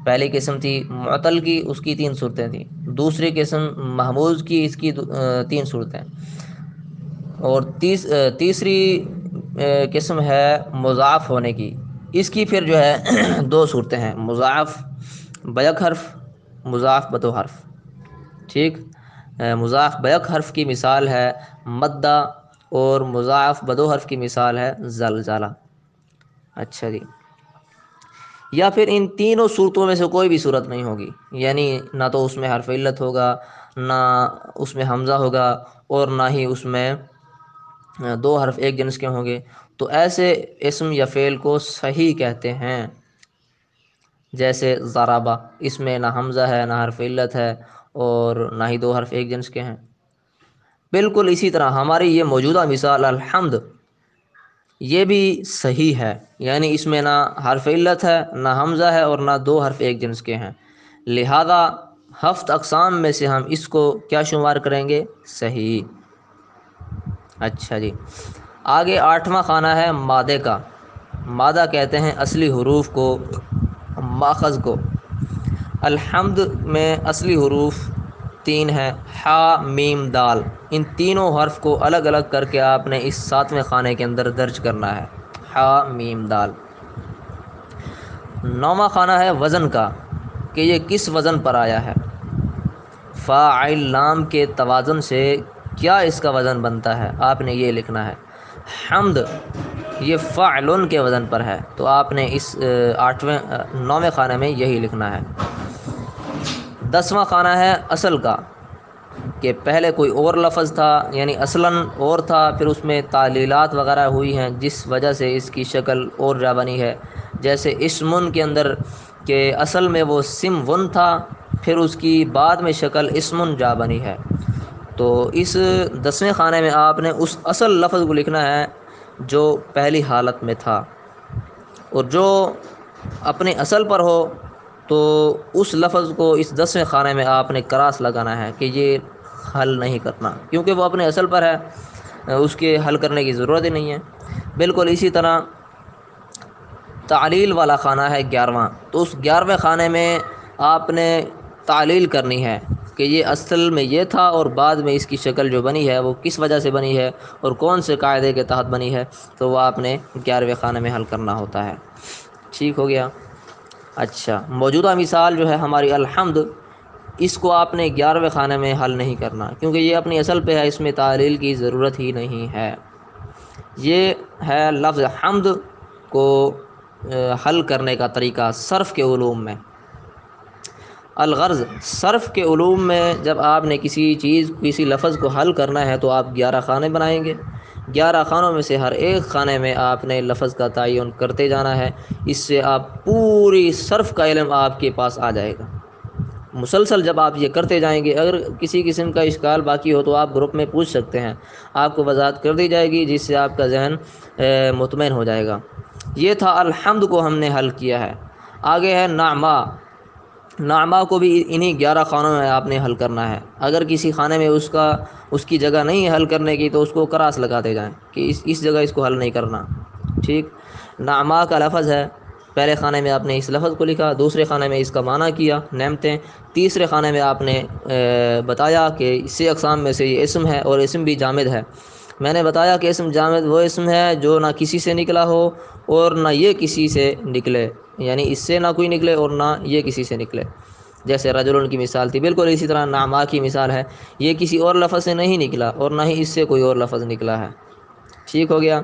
پہلی قسم تھی معطل کی، اس کی تین صورتیں تھیں، دوسری قسم محموز کی، اس کی تین صورتیں، اور تیسری قسم ہے مضاعف ہونے کی، اس کی پھر جو ہے دو صورتیں ہیں: مضاعف بیک حرف، مضاعف بدو حرف۔ ٹھیک، مضاعف بیک حرف کی مثال ہے مدہ، اور مضاعف بدو حرف کی مثال ہے زلزلہ۔ اچھا جی، یا پھر ان تینوں صورتوں میں سے کوئی بھی صورت نہیں ہوگی، یعنی نہ تو اس میں حرف علت ہوگا، نہ اس میں حمزہ ہوگا، اور نہ ہی اس میں دو حرف ایک جنس کے ہوں گے، تو ایسے اسم یا فعل کو صحیح کہتے ہیں۔ جیسے ضربہ، اس میں نہ حمزہ ہے، نہ حرف علت ہے، اور نہ ہی دو حرف ایک جنس کے ہیں۔ بالکل اسی طرح ہماری یہ موجودہ مثال الحمد، یہ بھی صحیح ہے، یعنی اس میں نہ حرف علت ہے، نہ حمزہ ہے، اور نہ دو حرف ایک جنس کے ہیں، لہذا ہفت اقسام میں سے ہم اس کو کیا شمار کریں گے؟ صحیح۔ اچھا جی، آگے آٹھواں خانہ ہے مادے کا۔ مادہ کہتے ہیں اصلی حروف کو، ماخذ کو۔ الحمد میں اصلی حروف تین ہیں: حا، میم، دال۔ ان تینوں حرف کو الگ الگ کر کے آپ نے اس ساتویں خانے کے اندر درج کرنا ہے: حا، میم، دال۔ نوواں خانہ ہے وزن کا، کہ یہ کس وزن پر آیا ہے۔ فاعل لام کے توازن سے کیا اس کا وزن بنتا ہے، آپ نے یہ لکھنا ہے۔ حمد یہ فعلن کے وزن پر ہے، تو آپ نے اس نویں خانے میں یہی لکھنا ہے۔ 10واں خانہ ہے اصل کا، کہ پہلے کوئی اور لفظ تھا، یعنی اصلاً اور تھا، پھر اس میں تعلیلات وغیرہ ہوئی ہیں جس وجہ سے اس کی شکل اور جا بنی ہے، جیسے اسمن کے اندر کہ اصل میں وہ سم ون تھا، پھر اس کی بعد میں شکل اسمن جا بنی ہے۔ تو اس 10ویں خانے میں آپ نے اس اصل لفظ کو لکھنا ہے جو پہلی حالت میں تھا، اور جو اپنے اصل پر ہو تو اس لفظ کو اس 10ویں خانے میں آپ نے کراس لگانا ہے کہ یہ حل نہیں کرنا، کیونکہ وہ اپنے اصل پر ہے، اس کے حل کرنے کی ضرورت ہی نہیں ہے۔ بالکل اسی طرح تعلیل والا خانہ ہے 11واں، تو اس 11ویں خانے میں آپ نے تعلیل کرنی ہے کہ یہ اصل میں یہ تھا اور بعد میں اس کی شکل جو بنی ہے وہ کس وجہ سے بنی ہے اور کون سے قاعدے کے تحت بنی ہے، تو وہ آپ نے 11ویں خانے میں حل کرنا ہوتا ہے۔ ٹھیک ہو گیا۔ اچھا، موجودہ مثال جو ہے ہماری الحمد، اس کو آپ نے 11ویں خانے میں حل نہیں کرنا، کیونکہ یہ اپنی اصل پہ ہے، اس میں تعلیل کی ضرورت ہی نہیں ہے۔ یہ ہے لفظ حمد کو حل کرنے کا طریقہ صرف کے علوم میں۔ الغرض، صرف کے علوم میں جب آپ نے کسی لفظ کو حل کرنا ہے تو آپ 11 خانے بنائیں گے۔ 11 خانوں میں سے ہر ایک خانے میں آپ نے لفظ کا تعین کرتے جانا ہے، اس سے آپ پوری صرف کا علم آپ کے پاس آ جائے گا۔ مسلسل جب آپ یہ کرتے جائیں گے، اگر کسی قسم کا اشکال باقی ہو تو آپ گروپ میں پوچھ سکتے ہیں، آپ کو وضاحت کر دی جائے گی، جس سے آپ کا ذہن مطمئن ہو جائے گا۔ یہ تھا الحمد کو ہم نے حل کیا ہے۔ آگے ہے نعما۔ نعما کو بھی انہی 11 خانوں میں آپ نے حل کرنا ہے۔ اگر کسی خانے میں اس کی جگہ نہیں ہے حل کرنے کی تو اس کو کراس لگاتے جائیں کہ اس جگہ اس کو حل نہیں کرنا۔ ٹھیک، نعما کا لفظ ہے، پہلے خانے میں آپ نے اس لفظ کو لکھا، دوسرے خانے میں اس کا معنی کیا نعمتیں، تیسرے خانے میں آپ نے بتایا کہ اس سے اقسام میں سے یہ اسم ہے اور اسم بھی جامد ہے۔ میں نے بتایا کہ اسم جامد وہ اسم ہے جو نہ کسی سے نکلا ہو اور نہ یہ کسی سے نکلے، یعنی اس سے نہ کوئی نکلے اور نہ یہ کسی سے نکلے، جیسے رجل کی مثال تھی۔ بالکل اسی طرح نعما کی مثال ہے، یہ کسی اور لفظ سے نہیں نکلا اور نہ ہی اس سے کوئی اور لفظ نکلا ہے۔ ٹھیک ہو گیا،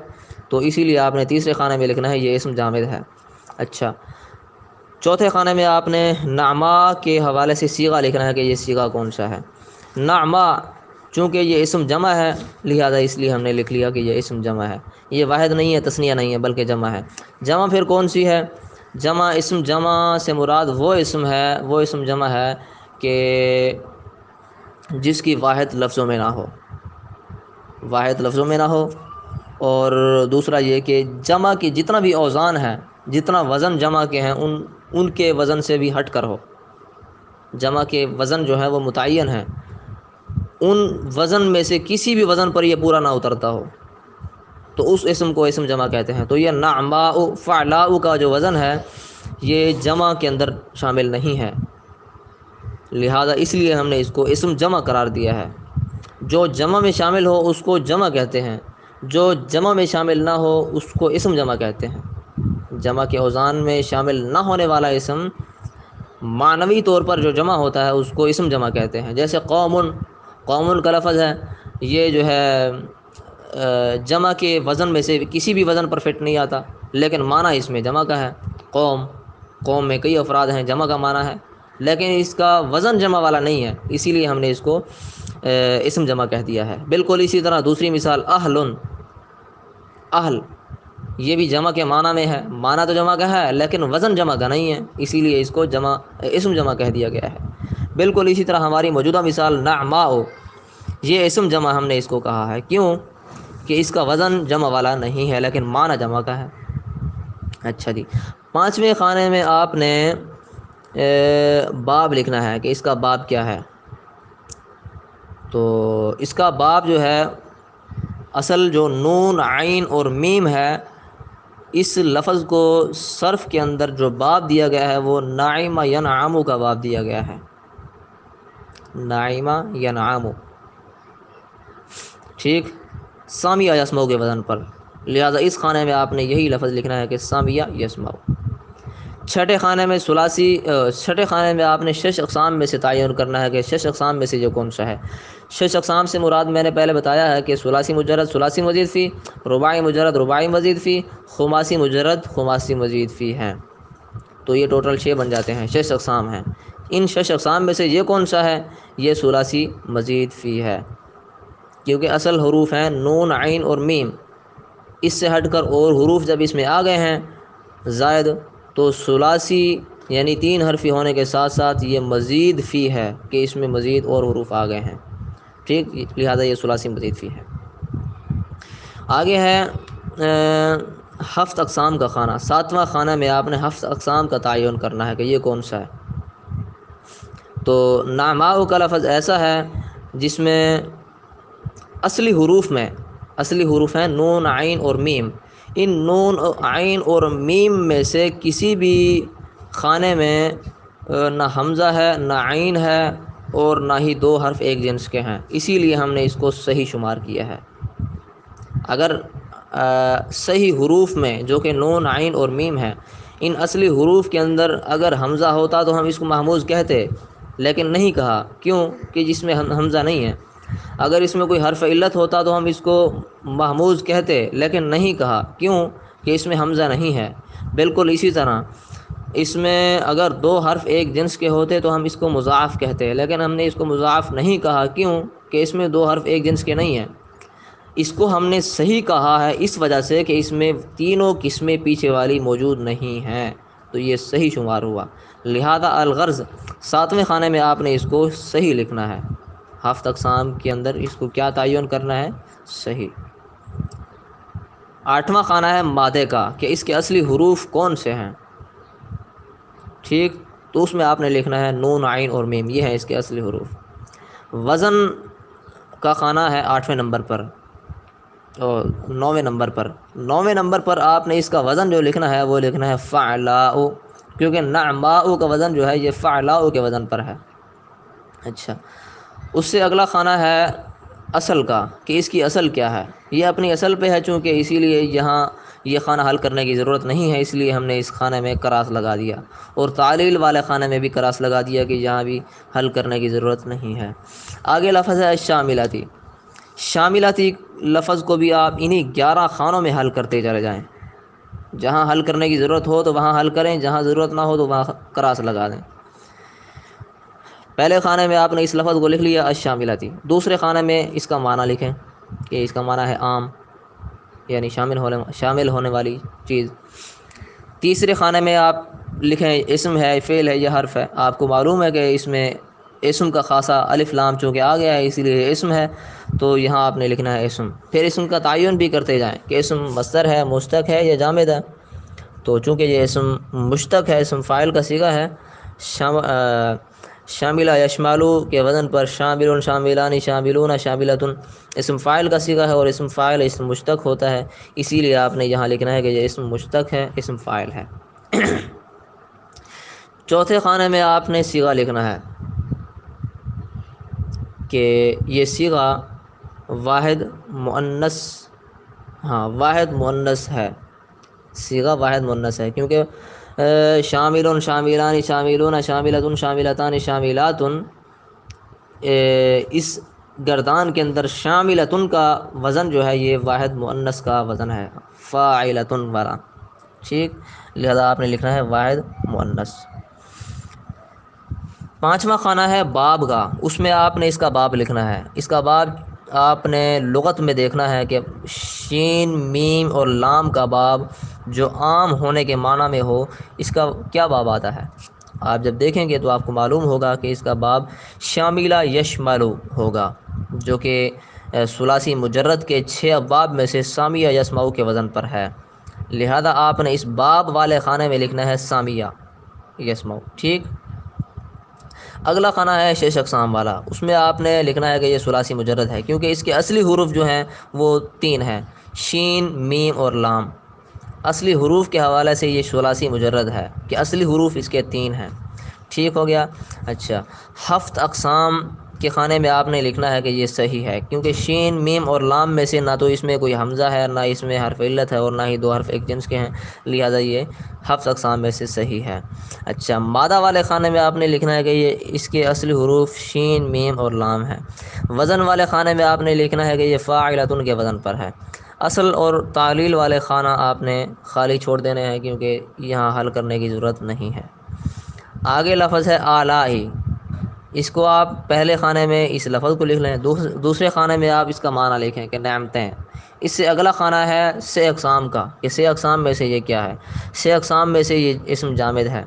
تو اسی لیے آپ نے تیسرے خانے میں لکھنا ہے یہ اسم جامد ہے۔ اچھا، چوتھے خانے میں آپ نے نعما کے حوالے سے صیغہ لکھنا ہے کہ یہ صیغہ کون سا ہے۔ نعما چونکہ یہ اسم جمع ہے، لہذا اس لیے ہم نے لکھ لیا کہ یہ اسم جمع ہے، یہ واحد نہیں ہے، تثنیہ نہیں ہے، بلکہ جمع ہے۔ جمع پھر کون سی ہے؟ جمع، اسم جمع سے مراد وہ اسم جمع ہے کہ جس کی واحد لفظوں میں نہ ہو، اور دوسرا یہ کہ جمع کی جتنا بھی اوزان ہے، جتنا وزن جمع کے ہیں ان کے وزن سے بھی ہٹ کر ہو۔ جمع کے وزن جو ہے وہ متعین ہے، ان وزن میں سے کسی بھی وزن پر یہ پورا نہ اترتا ہو، تو اس اسم کو اسم جمع کہتے ہیں۔ تو یہ نعماء فعلاء کا جو وزن ہے یہ جمع کے اندر شامل نہیں ہے، لہذا اس لیے ہم نے اس کو اسم جمع قرار دیا ہے۔ جو جمع میں شامل ہو اس کو جمع کہتے ہیں، جو جمع میں شامل نہ ہو اس کو اسم جمع کہتے ہیں۔ جمع کے اوزان میں شامل نہ ہونے والا اسم معنوی طور پر جو جمع ہوتا ہے اس کو اسم جمع کہتے ہیں، جیسے قوم کا لفظ ہے، یہ جو ہے جمع کے وزن میں سے کسی بھی وزن پر فٹ نہیں آتا، لیکن معنی اس میں جمع کا ہے۔ قوم میں کئی افراد ہیں، جمع کا معنی ہے، لیکن اس کا وزن جمع والا نہیں ہے، اسی لیے ہم نے اس کو اسم جمع کہہ دیا ہے۔ بالکل اسی طرح دوسری مثال اہل، یہ بھی جمع کے معنی میں ہے، معنی تو جمع کا ہے لیکن وزن جمع کا نہیں ہے، اسی لیے اس کو اسم جمع کہہ دیا گیا ہے۔ بالکل اسی طرح ہماری موجودہ مثال نعماء، یہ اسم جمع ہم نے اس کو کہا ہے، کیوں کہ اس کا وزن جمع والا نہیں ہے لیکن معنی جمع کا ہے۔ اچھا جی، 5ویں خانے میں آپ نے باب لکھنا ہے کہ اس کا باب کیا ہے۔ تو اس کا باب جو ہے، اصل جو نون عین اور میم ہے، اس لفظ کو صرف کے اندر جو باب دیا گیا ہے وہ نعم ینعم کا باب دیا گیا ہے، نعم ینعم، ٹھیک، سامیہ یسمعو کے وزن پر، لہذا اس خانے میں آپ نے یہی لفظ لکھنا ہے کہ سامیہ یسمعو۔ چھٹے خانے میں آپ نے 6 اقسام میں سے تعین کرنا ہے کہ 6 اقسام میں سے یہ کون سا ہے۔ 6 اقسام سے مراد میں نے پہلے بتایا ہے کہ ثلاثی مجرد ثلاثی مزید فی، رباعی مجرد رباعی مزید فی، خماسی مجرد خماسی مزید فی ہیں، تو یہ ٹوٹل 6 بن جاتے ہیں، 6 اقسام ہیں۔ ان 6 اقسام میں سے یہ کون سا ہے؟ یہ ثلاثی مزید فی ہے، کیونکہ اصل حروف ہیں نون عین اور میم، اس سے ہٹ کر اور حروف جب اس میں آ گئے ہیں زائد، تو ثلاثی یعنی 3 حرفی ہونے کے ساتھ ساتھ یہ مزید فی ہے کہ اس میں مزید اور حروف آ گئے ہیں، ٹھیک، لہذا یہ ثلاثی مزید فی ہے۔ آگے ہے ہفت اقسام کا خانہ، ساتواں خانہ میں آپ نے ہفت اقسام کا تعین کرنا ہے کہ یہ کون سا ہے۔ تو نعماء کا لفظ ایسا ہے جس میں اصلی حروف ہیں نون، عین اور میم۔ ان نون، عین اور میم میں سے کسی بھی خانے میں نہ حمزہ ہے، نہ عین ہے، اور نہ ہی دو حرف ایک جنس کے ہیں، اسی لیے ہم نے اس کو صحیح شمار کیا ہے۔ اگر صحیح حروف میں جو کہ نون، عین اور میم ہے، ان اصلی حروف کے اندر اگر حمزہ ہوتا تو ہم اس کو محموز کہتے، لیکن نہیں کہا، کیوں کہ جس میں حمزہ نہیں ہے۔ اگر اس میں کوئی حرف علت ہوتا تو ہم اس کو محموز کہتے، لیکن نہیں کہا، کیوں کہ اس میں حمزہ نہیں ہے۔ بالکل اسی طرح اس میں اگر دو حرف ایک جنس کے ہوتے تو ہم اس کو مضاعف کہتے، لیکن ہم نے اس کو مضاعف نہیں کہا، کیوں کہ اس میں دو حرف ایک جنس کے نہیں ہیں۔ اس کو ہم نے صحیح کہا ہے اس وجہ سے کہ اس میں تینوں قسمیں پیچھے والی موجود نہیں ہیں، تو یہ صحیح شمار ہوا۔ لہذا الغرض ساتویں خانے میں آپ نے اس کو صحیح لکھنا ہے، ہفت اقسام کے اندر اس کو کیا تعین کرنا ہے؟ صحیح۔ آٹھواں خانہ ہے مادے کا، کہ اس کے اصلی حروف کون سے ہیں، ٹھیک، تو اس میں آپ نے لکھنا ہے نون، عین اور میم، یہ ہیں اس کے اصلی حروف۔ وزن کا خانہ ہے آٹھویں نمبر پر اور نویں نمبر پر آپ نے اس کا وزن جو لکھنا ہے وہ لکھنا ہے فعلاء، کیونکہ نعماء کا وزن جو ہے یہ فعلاء کے وزن پر ہے۔ اچھا، اس سے اگلا خانہ ہے اصل کا، کہ اس کی اصل کیا ہے۔ یہ اپنی اصل پہ ہے، چونکہ اسی لیے یہاں یہ خانہ حل کرنے کی ضرورت نہیں ہے، اس لیے ہم نے اس خانے میں کراس لگا دیا، اور تعلیل والے خانے میں بھی کراس لگا دیا کہ یہاں بھی حل کرنے کی ضرورت نہیں ہے۔ آگے لفظ ہے شاملاتی۔ شاملاتی لفظ کو بھی آپ انہی 11 خانوں میں حل کرتے چلے جائیں، جہاں حل کرنے کی ضرورت ہو تو وہاں حل کریں، جہاں ضرورت نہ ہو تو وہاں کراس لگا دیں۔ پہلے خانے میں آپ نے اس لفظ کو لکھ لیا الشاملاتی، دوسرے خانے میں اس کا معنی لکھیں کہ اس کا معنی ہے عام، یعنی شامل ہونے والی چیز۔ تیسرے خانے میں آپ لکھیں اسم ہے، فعل ہے، یہ حرف ہے۔ آپ کو معلوم ہے کہ اس میں اسم کا خاصہ الف لام چونکہ آ گیا ہے اسی لیے اسم ہے، تو یہاں آپ نے لکھنا ہے اسم۔ پھر اسم کا تعین بھی کرتے جائیں کہ اسم مصدر ہے، مشتق ہے یا جامد ہے۔ تو چونکہ یہ اسم مشتق ہے، اسم فاعل کا صیغہ ہے، شاملہ یشمالو کے وزن پر شامل، شاملان، شاملون، شاملتن اسم فاعل کا صیغہ ہے، اور اسم فاعل اسم مشتق ہوتا ہے، اسی لیے آپ نے یہاں لکھنا ہے کہ یہ اسم مشتق ہے، اسم فاعل ہے۔ چوتھے خانے میں آپ نے صیغہ لکھنا ہے کہ یہ صیغہ واحد مؤنث ہے، صیغہ واحد مؤنث ہے، کیونکہ شامل، شاملان، شاملون، شاملتن، شاملتان، شاملاتن، اس گردان کے اندر شاملتن کا وزن جو ہے یہ واحد مؤنث کا وزن ہے، فاعلتن والا، ٹھیک، لہذا آپ نے لکھنا ہے واحد مؤنث۔ پانچواں خانہ ہے باب کا، اس میں آپ نے اس کا باب لکھنا ہے۔ اس کا باب آپ نے لغت میں دیکھنا ہے کہ شین، میم اور لام کا باب جو عام ہونے کے معنی میں ہو، اس کا کیا باب آتا ہے۔ آپ جب دیکھیں گے تو آپ کو معلوم ہوگا کہ اس کا باب شاملہ یشملو ہوگا، جو کہ ثلاثی مجرد کے 6 ابواب میں سے سامیہ یسمعو کے وزن پر ہے، لہذا آپ نے اس باب والے خانے میں لکھنا ہے سامیہ یسمعو، ٹھیک۔ اگلا خانہ ہے 6 اقسام والا، اس میں آپ نے لکھنا ہے کہ یہ ثلاثی مجرد ہے، کیونکہ اس کے اصلی حروف جو ہیں وہ 3 ہیں، شین، میم اور لام۔ اصلی حروف کے حوالے سے یہ ثلاثی مجرد ہے کہ اصلی حروف اس کے 3 ہیں، ٹھیک ہو گیا۔ اچھا، ہفت اقسام کے خانے میں آپ نے لکھنا ہے کہ یہ صحیح ہے، کیونکہ شین، میم اور لام میں سے نہ تو اس میں کوئی حمزہ ہے، نہ اس میں حرف علت ہے، اور نہ ہی دو حرف ایک جنس کے ہیں، لہذا یہ ہفت اقسام میں سے صحیح ہے۔ اچھا، مادہ والے خانے میں آپ نے لکھنا ہے کہ یہ اس کے اصلی حروف شین، میم اور لام ہیں۔ وزن والے خانے میں آپ نے لکھنا ہے کہ یہ فاعلتن کے وزن پر ہے۔ اصل اور تعلیل والے خانہ آپ نے خالی چھوڑ دینے ہیں، کیونکہ یہاں حل کرنے کی ضرورت نہیں ہے۔ آگے لفظ ہے آلائی، اس کو آپ پہلے خانے میں اس لفظ کو لکھ لیں، دوسرے خانے میں آپ اس کا معنی لکھیں کہ نعمتیں۔ اس سے اگلا خانہ ہے 6 اقسام کا، کہ 6 اقسام میں سے یہ کیا ہے۔ 6 اقسام میں سے یہ اسم جامد ہے،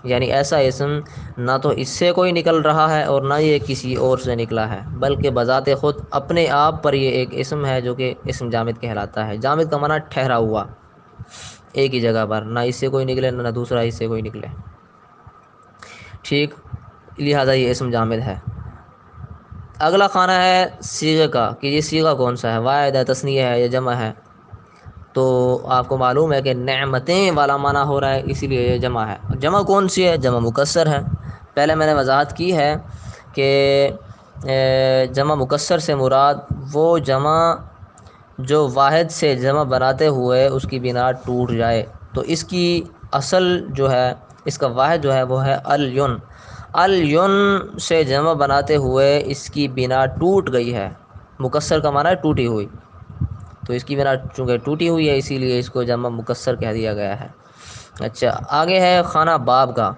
یعنی ایسا اسم نہ تو اس سے کوئی نکل رہا ہے اور نہ یہ کسی اور سے نکلا ہے، بلکہ بذات خود اپنے آپ پر یہ ایک اسم ہے جو کہ اسم جامد کہلاتا ہے۔ جامد کا معنی ٹھہرا ہوا، ایک ہی جگہ پر، نہ اس سے کوئی نکلے نہ دوسرا اس سے کوئی نکلے، ٹھیک، لہذا یہ اسم جامد ہے۔ اگلا خانہ ہے صیغے کا، کہ یہ صیغہ کون سا ہے، واحد ہے، تثنیہ ہے یا جمع ہے۔ تو آپ کو معلوم ہے کہ نعمتیں والا معنی ہو رہا ہے، اسی لیے یہ جمع ہے۔ جمع کون سی ہے؟ جمع مکسر ہے۔ پہلے میں نے وضاحت کی ہے کہ جمع مکسر سے مراد وہ جمع جو واحد سے جمع بناتے ہوئے اس کی بنا ٹوٹ جائے، تو اس کی اصل جو ہے، اس کا واحد جو ہے وہ ہے الیون۔ الیون سے جمع بناتے ہوئے اس کی بنا ٹوٹ گئی ہے، مکسر کا معنی ہے ٹوٹی ہوئی، تو اس کی بنا چونکہ ٹوٹی ہوئی ہے اسی لیے اس کو جمع مکسر کہہ دیا گیا ہے۔ اچھا، آگے ہے خانہ باب کا،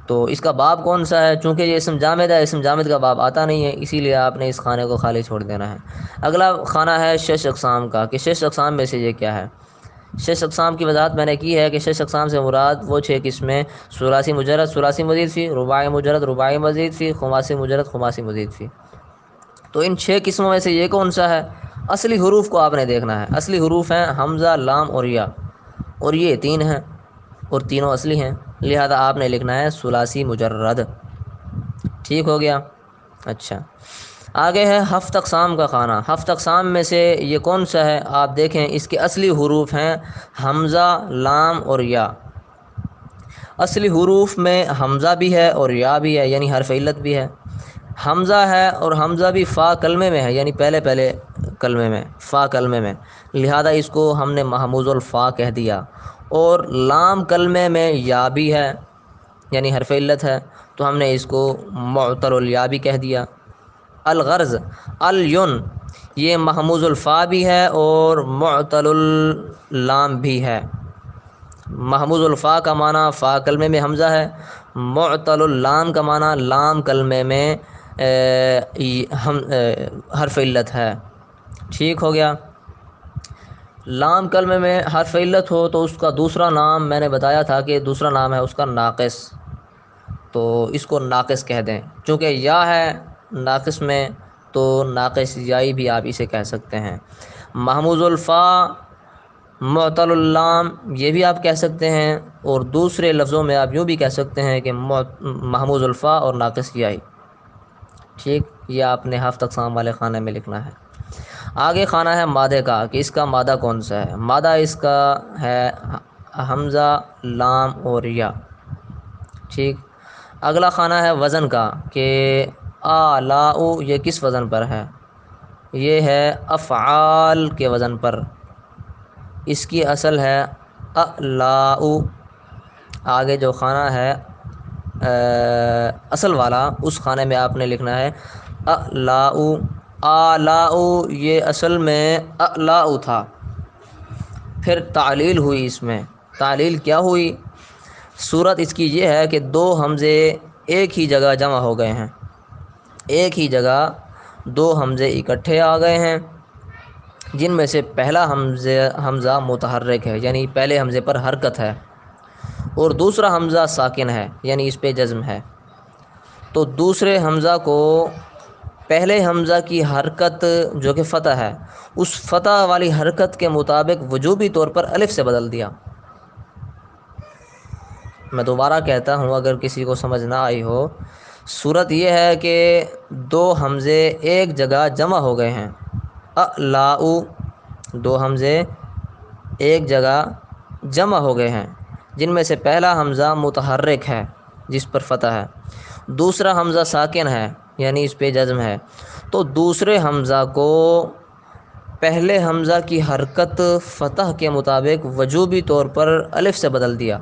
تو اس کا باب کون سا ہے؟ چونکہ یہ اسم جامد ہے، اسم جامد کا باب آتا نہیں ہے، اسی لیے آپ نے اس خانے کو خالی چھوڑ دینا ہے۔ اگلا خانہ ہے شش اقسام کا، کہ شش اقسام میں سے یہ کیا ہے؟ شش اقسام کی وضاحت میں نے کی ہے کہ شش اقسام سے مراد وہ 6 قسمیں: ثلاثی مجرد، ثلاثی مزید فی، رباعی مجرد، رباعی مزید فی، خماسی مجرد، خماسی مزید فی۔ تو ان 6 قسموں میں سے یہ کون سا ہے؟ اصلی حروف کو آپ نے دیکھنا ہے۔ اصلی حروف ہیں حمزہ، لام اور یا، اور یہ 3 ہیں اور تینوں اصلی ہیں، لہذا آپ نے لکھنا ہے ثلاثی مجرد، ٹھیک ہو گیا۔ اچھا، آگے ہے ہفت اقسام کا خانہ۔ ہفت اقسام میں سے یہ کون سا ہے؟ آپ دیکھیں، اس کے اصلی حروف ہیں حمزہ، لام اور یا۔ اصلی حروف میں حمزہ بھی ہے اور یا بھی ہے، یعنی حرف علت بھی ہے۔ حمزہ ہے اور حمزہ بھی فا کلمے میں ہے، یعنی پہلے کلمے میں، فا کلمے میں، لہذا اس کو ہم نے محموز الفا کہہ دیا۔ اور لام کلمے میں یا بھی ہے، یعنی حرف علت ہے، تو ہم نے اس کو معطل الیا بھی کہہ دیا۔ الغرض، الیون، یہ محموز الفا بھی ہے اور معطل اللام بھی ہے۔ محموز الفا کا معنی فا کلمے میں حمزہ ہے، معطل اللام کا معنی لام کلمے میں حرف علت ہے، ٹھیک ہو گیا۔ لام کلمے میں حرف علت ہو تو اس کا دوسرا نام میں نے بتایا تھا کہ دوسرا نام ہے اس کا ناقص، تو اس کو ناقص کہہ دیں۔ چونکہ یا ہے ناقص میں تو ناقص یائی بھی آپ اسے کہہ سکتے ہیں۔ محموز الفا، معطل اللام، یہ بھی آپ کہہ سکتے ہیں، اور دوسرے لفظوں میں آپ یوں بھی کہہ سکتے ہیں کہ محموز الفا اور ناقص یائی، ٹھیک، یہ آپ نے ہفت اقسام والے خانے میں لکھنا ہے۔ آگے خانہ ہے مادے کا، کہ اس کا مادہ کون سا ہے؟ مادہ اس کا ہے حمزہ، لام اور یا، ٹھیک۔ اگلا خانہ ہے وزن کا، کہ آلاؤ، یہ کس وزن پر ہے؟ یہ ہے افعال کے وزن پر، اس کی اصل ہے الاؤ۔ آگے جو خانہ ہے اصل والا، اس خانے میں آپ نے لکھنا ہے الاؤ۔ آلاؤ یہ اصل میں الاؤ تھا، پھر تعلیل ہوئی، اس میں تعلیل کیا ہوئی؟ صورت اس کی یہ ہے کہ 2 حمزے ایک ہی جگہ جمع ہو گئے ہیں، ایک ہی جگہ 2 حمزے اکٹھے آ گئے ہیں، جن میں سے پہلا حمزہ متحرک ہے، یعنی پہلے حمزے پر حرکت ہے، اور دوسرا حمزہ ساکن ہے، یعنی اس پہ جزم ہے۔ تو دوسرے حمزہ کو پہلے حمزہ کی حرکت جو کہ فتح ہے، اس فتح والی حرکت کے مطابق وجوبی طور پر الف سے بدل دیا۔ میں دوبارہ کہتا ہوں اگر کسی کو سمجھ نہ آئی ہو، صورت یہ ہے کہ 2 حمزے ایک جگہ جمع ہو گئے ہیں، الاؤ، 2 حمزے ایک جگہ جمع ہو گئے ہیں، جن میں سے پہلا حمزہ متحرک ہے جس پر فتح ہے، دوسرا حمزہ ساکن ہے یعنی اس پہ جزم ہے، تو دوسرے حمزہ کو پہلے حمزہ کی حرکت فتح کے مطابق وجوبی طور پر الف سے بدل دیا۔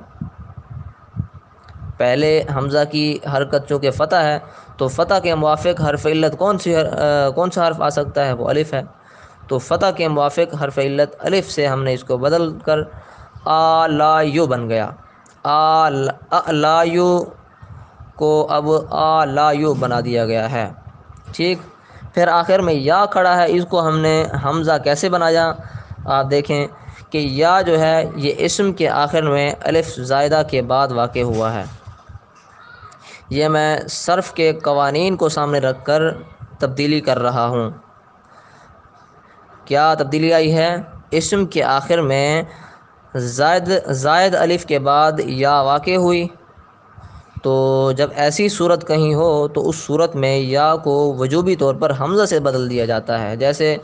پہلے حمزہ کی حرکت چونکہ فتح ہے تو فتح کے موافق حرف علت کون سا حرف آ سکتا ہے؟ وہ الف ہے، تو فتح کے موافق حرف علت الف سے ہم نے اس کو بدل کر آلایو بن گیا۔ آلایو کو اب آلایو بنا دیا گیا ہے، ٹھیک۔ پھر آخر میں یا کھڑا ہے، اس کو ہم نے حمزہ کیسے بنایا؟ آپ دیکھیں کہ یا جو ہے یہ اسم کے آخر میں الف زائدہ کے بعد واقع ہوا ہے۔ یہ میں صرف کے قوانین کو سامنے رکھ کر تبدیلی کر رہا ہوں۔ کیا تبدیلی آئی ہے؟ اسم کے آخر میں زائد الف کے بعد یا واقع ہوئی، تو جب ایسی صورت کہیں ہو تو اس صورت میں یا کو وجوبی طور پر حمزہ سے بدل دیا جاتا ہے۔ جیسے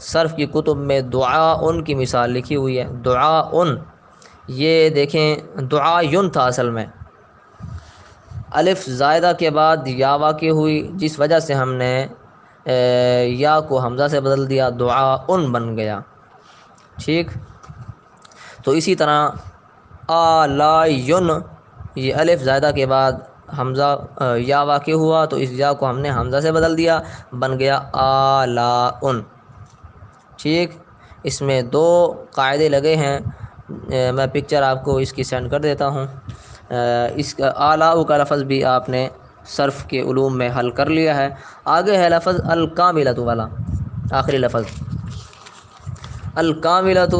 صرف کی کتب میں دعاء کی مثال لکھی ہوئی ہے، دعاء، یہ دیکھیں دعاء تھا اصل میں، الف زائدہ کے بعد یا واقع ہوئی جس وجہ سے ہم نے یا کو حمزہ سے بدل دیا، دعاء بن گیا، ٹھیک۔ تو اسی طرح آلائن، یہ الف زائدہ کے بعد حمزہ یا واقع ہوا تو اس یا کو ہم نے حمزہ سے بدل دیا، بن گیا آلاء، ٹھیک۔ اس میں دو قاعدے لگے ہیں، میں پکچر آپ کو اس کی سینڈ کر دیتا ہوں۔ اس کا آلاء کا لفظ بھی آپ نے صرف کے علوم میں حل کر لیا ہے۔ آگے ہے لفظ الکاملۃ والا، آخری لفظ الکاملۃ،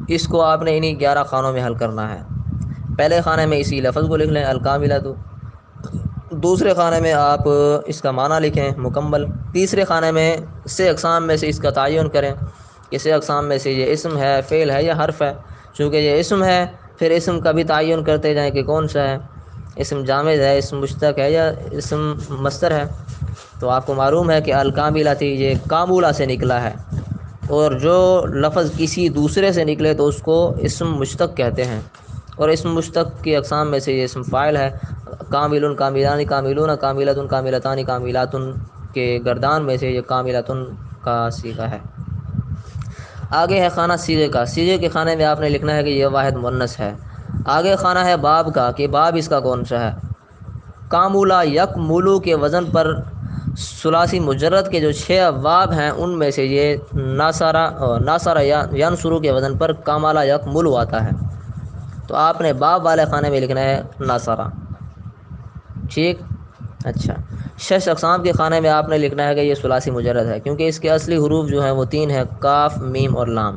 اس کو آپ نے انہی 11 خانوں میں حل کرنا ہے۔ پہلے خانے میں اسی لفظ کو لکھ لیں الکاملۃ، دوسرے خانے میں آپ اس کا معنی لکھیں مکمل، تیسرے خانے میں سے اقسام میں سے اس کا تعین کریں کہ سے اقسام میں سے یہ اسم ہے، فعل ہے یا حرف ہے۔ چونکہ یہ اسم ہے پھر اسم کا بھی تعین کرتے جائیں کہ کون سا ہے، اسم جامد ہے، اسم مشتق ہے یا اسم مصدر ہے۔ تو آپ کو معلوم ہے کہ الکاملۃ یہ کامولہ سے نکلا ہے، اور جو لفظ کسی دوسرے سے نکلے تو اس کو اسم مشتق کہتے ہیں، اور اسم مشتق کی اقسام میں سے یہ اسم فاعل ہے۔ کامل، کاملان، کاملون، کاملۃ، کاملتان، کاملات کے گردان میں سے یہ کاملۃ کا صیغہ ہے۔ آگے ہے خانہ صیغے کا، صیغے کے خانے میں آپ نے لکھنا ہے کہ یہ واحد مؤنث ہے۔ آگے خانہ ہے باب کا، کہ باب اس کا کون سا ہے۔ کامولہ یکملو کے وزن پر ثلاثی مجرد کے جو 6 ابواب ہیں ان میں سے یہ ناصرہ ینصرو کے وزن پر کاملہ یکملو آتا ہے، تو آپ نے باب والے خانے میں لکھنا ہے ناصرہ، ٹھیک۔ اچھا، 6 اقسام کے خانے میں آپ نے لکھنا ہے کہ یہ ثلاثی مجرد ہے، کیونکہ اس کے اصلی حروف جو ہیں وہ 3 ہیں، کاف، میم اور لام۔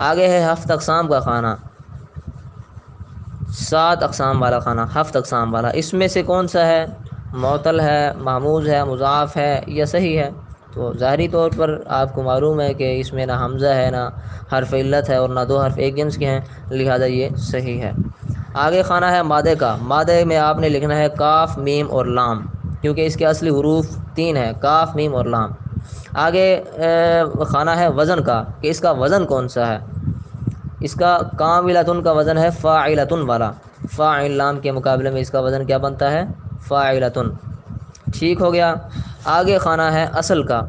آگے ہے 7 اقسام کا خانہ، 7 اقسام والا خانہ، 7 اقسام والا، اس میں سے کون سا ہے، معطل ہے، محموز ہے، مضاعف ہے یا صحیح ہے۔ تو ظاہری طور پر آپ کو معلوم ہے کہ اس میں نہ حمزہ ہے، نہ حرف علت ہے، اور نہ 2 حرف ایک جنس کے ہیں، لہذا یہ صحیح ہے۔ آگے خانہ ہے مادے کا، مادے میں آپ نے لکھنا ہے کاف، میم اور لام، کیونکہ اس کے اصلی حروف 3 ہیں، کاف، میم اور لام۔ آگے خانہ ہے وزن کا، کہ اس کا وزن کون سا ہے۔ اس کا کاملۃ کا وزن ہے فاعلۃ والا، فاعل لام کے مقابلے میں اس کا وزن کیا بنتا ہے، فاعلۃ، ٹھیک ہو گیا۔ آگے خانہ ہے اصل کا،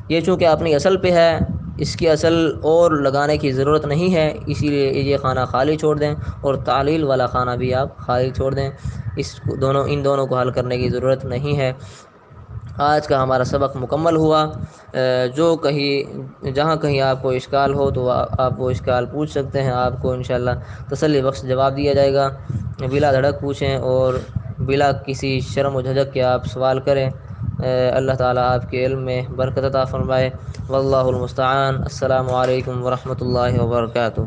یہ چونکہ اپنی اصل پہ ہے، اس کی اصل اور لگانے کی ضرورت نہیں ہے، اسی لیے یہ خانہ خالی چھوڑ دیں، اور تعلیل والا خانہ بھی آپ خالی چھوڑ دیں، ان دونوں کو حل کرنے کی ضرورت نہیں ہے۔ آج کا ہمارا سبق مکمل ہوا۔ جہاں کہیں آپ کو اشکال ہو تو آپ وہ اشکال پوچھ سکتے ہیں، آپ کو انشاءاللہ تسلی بخش جواب دیا جائے گا۔ بلا دھڑک پوچھیں اور بلا کسی شرم و جھجک کے آپ سوال کریں۔ اللہ تعالیٰ آپ کے علم میں برکت عطا فرمائے۔ واللہ المستعان۔ السلام علیکم ورحمۃ اللہ وبرکاتہ۔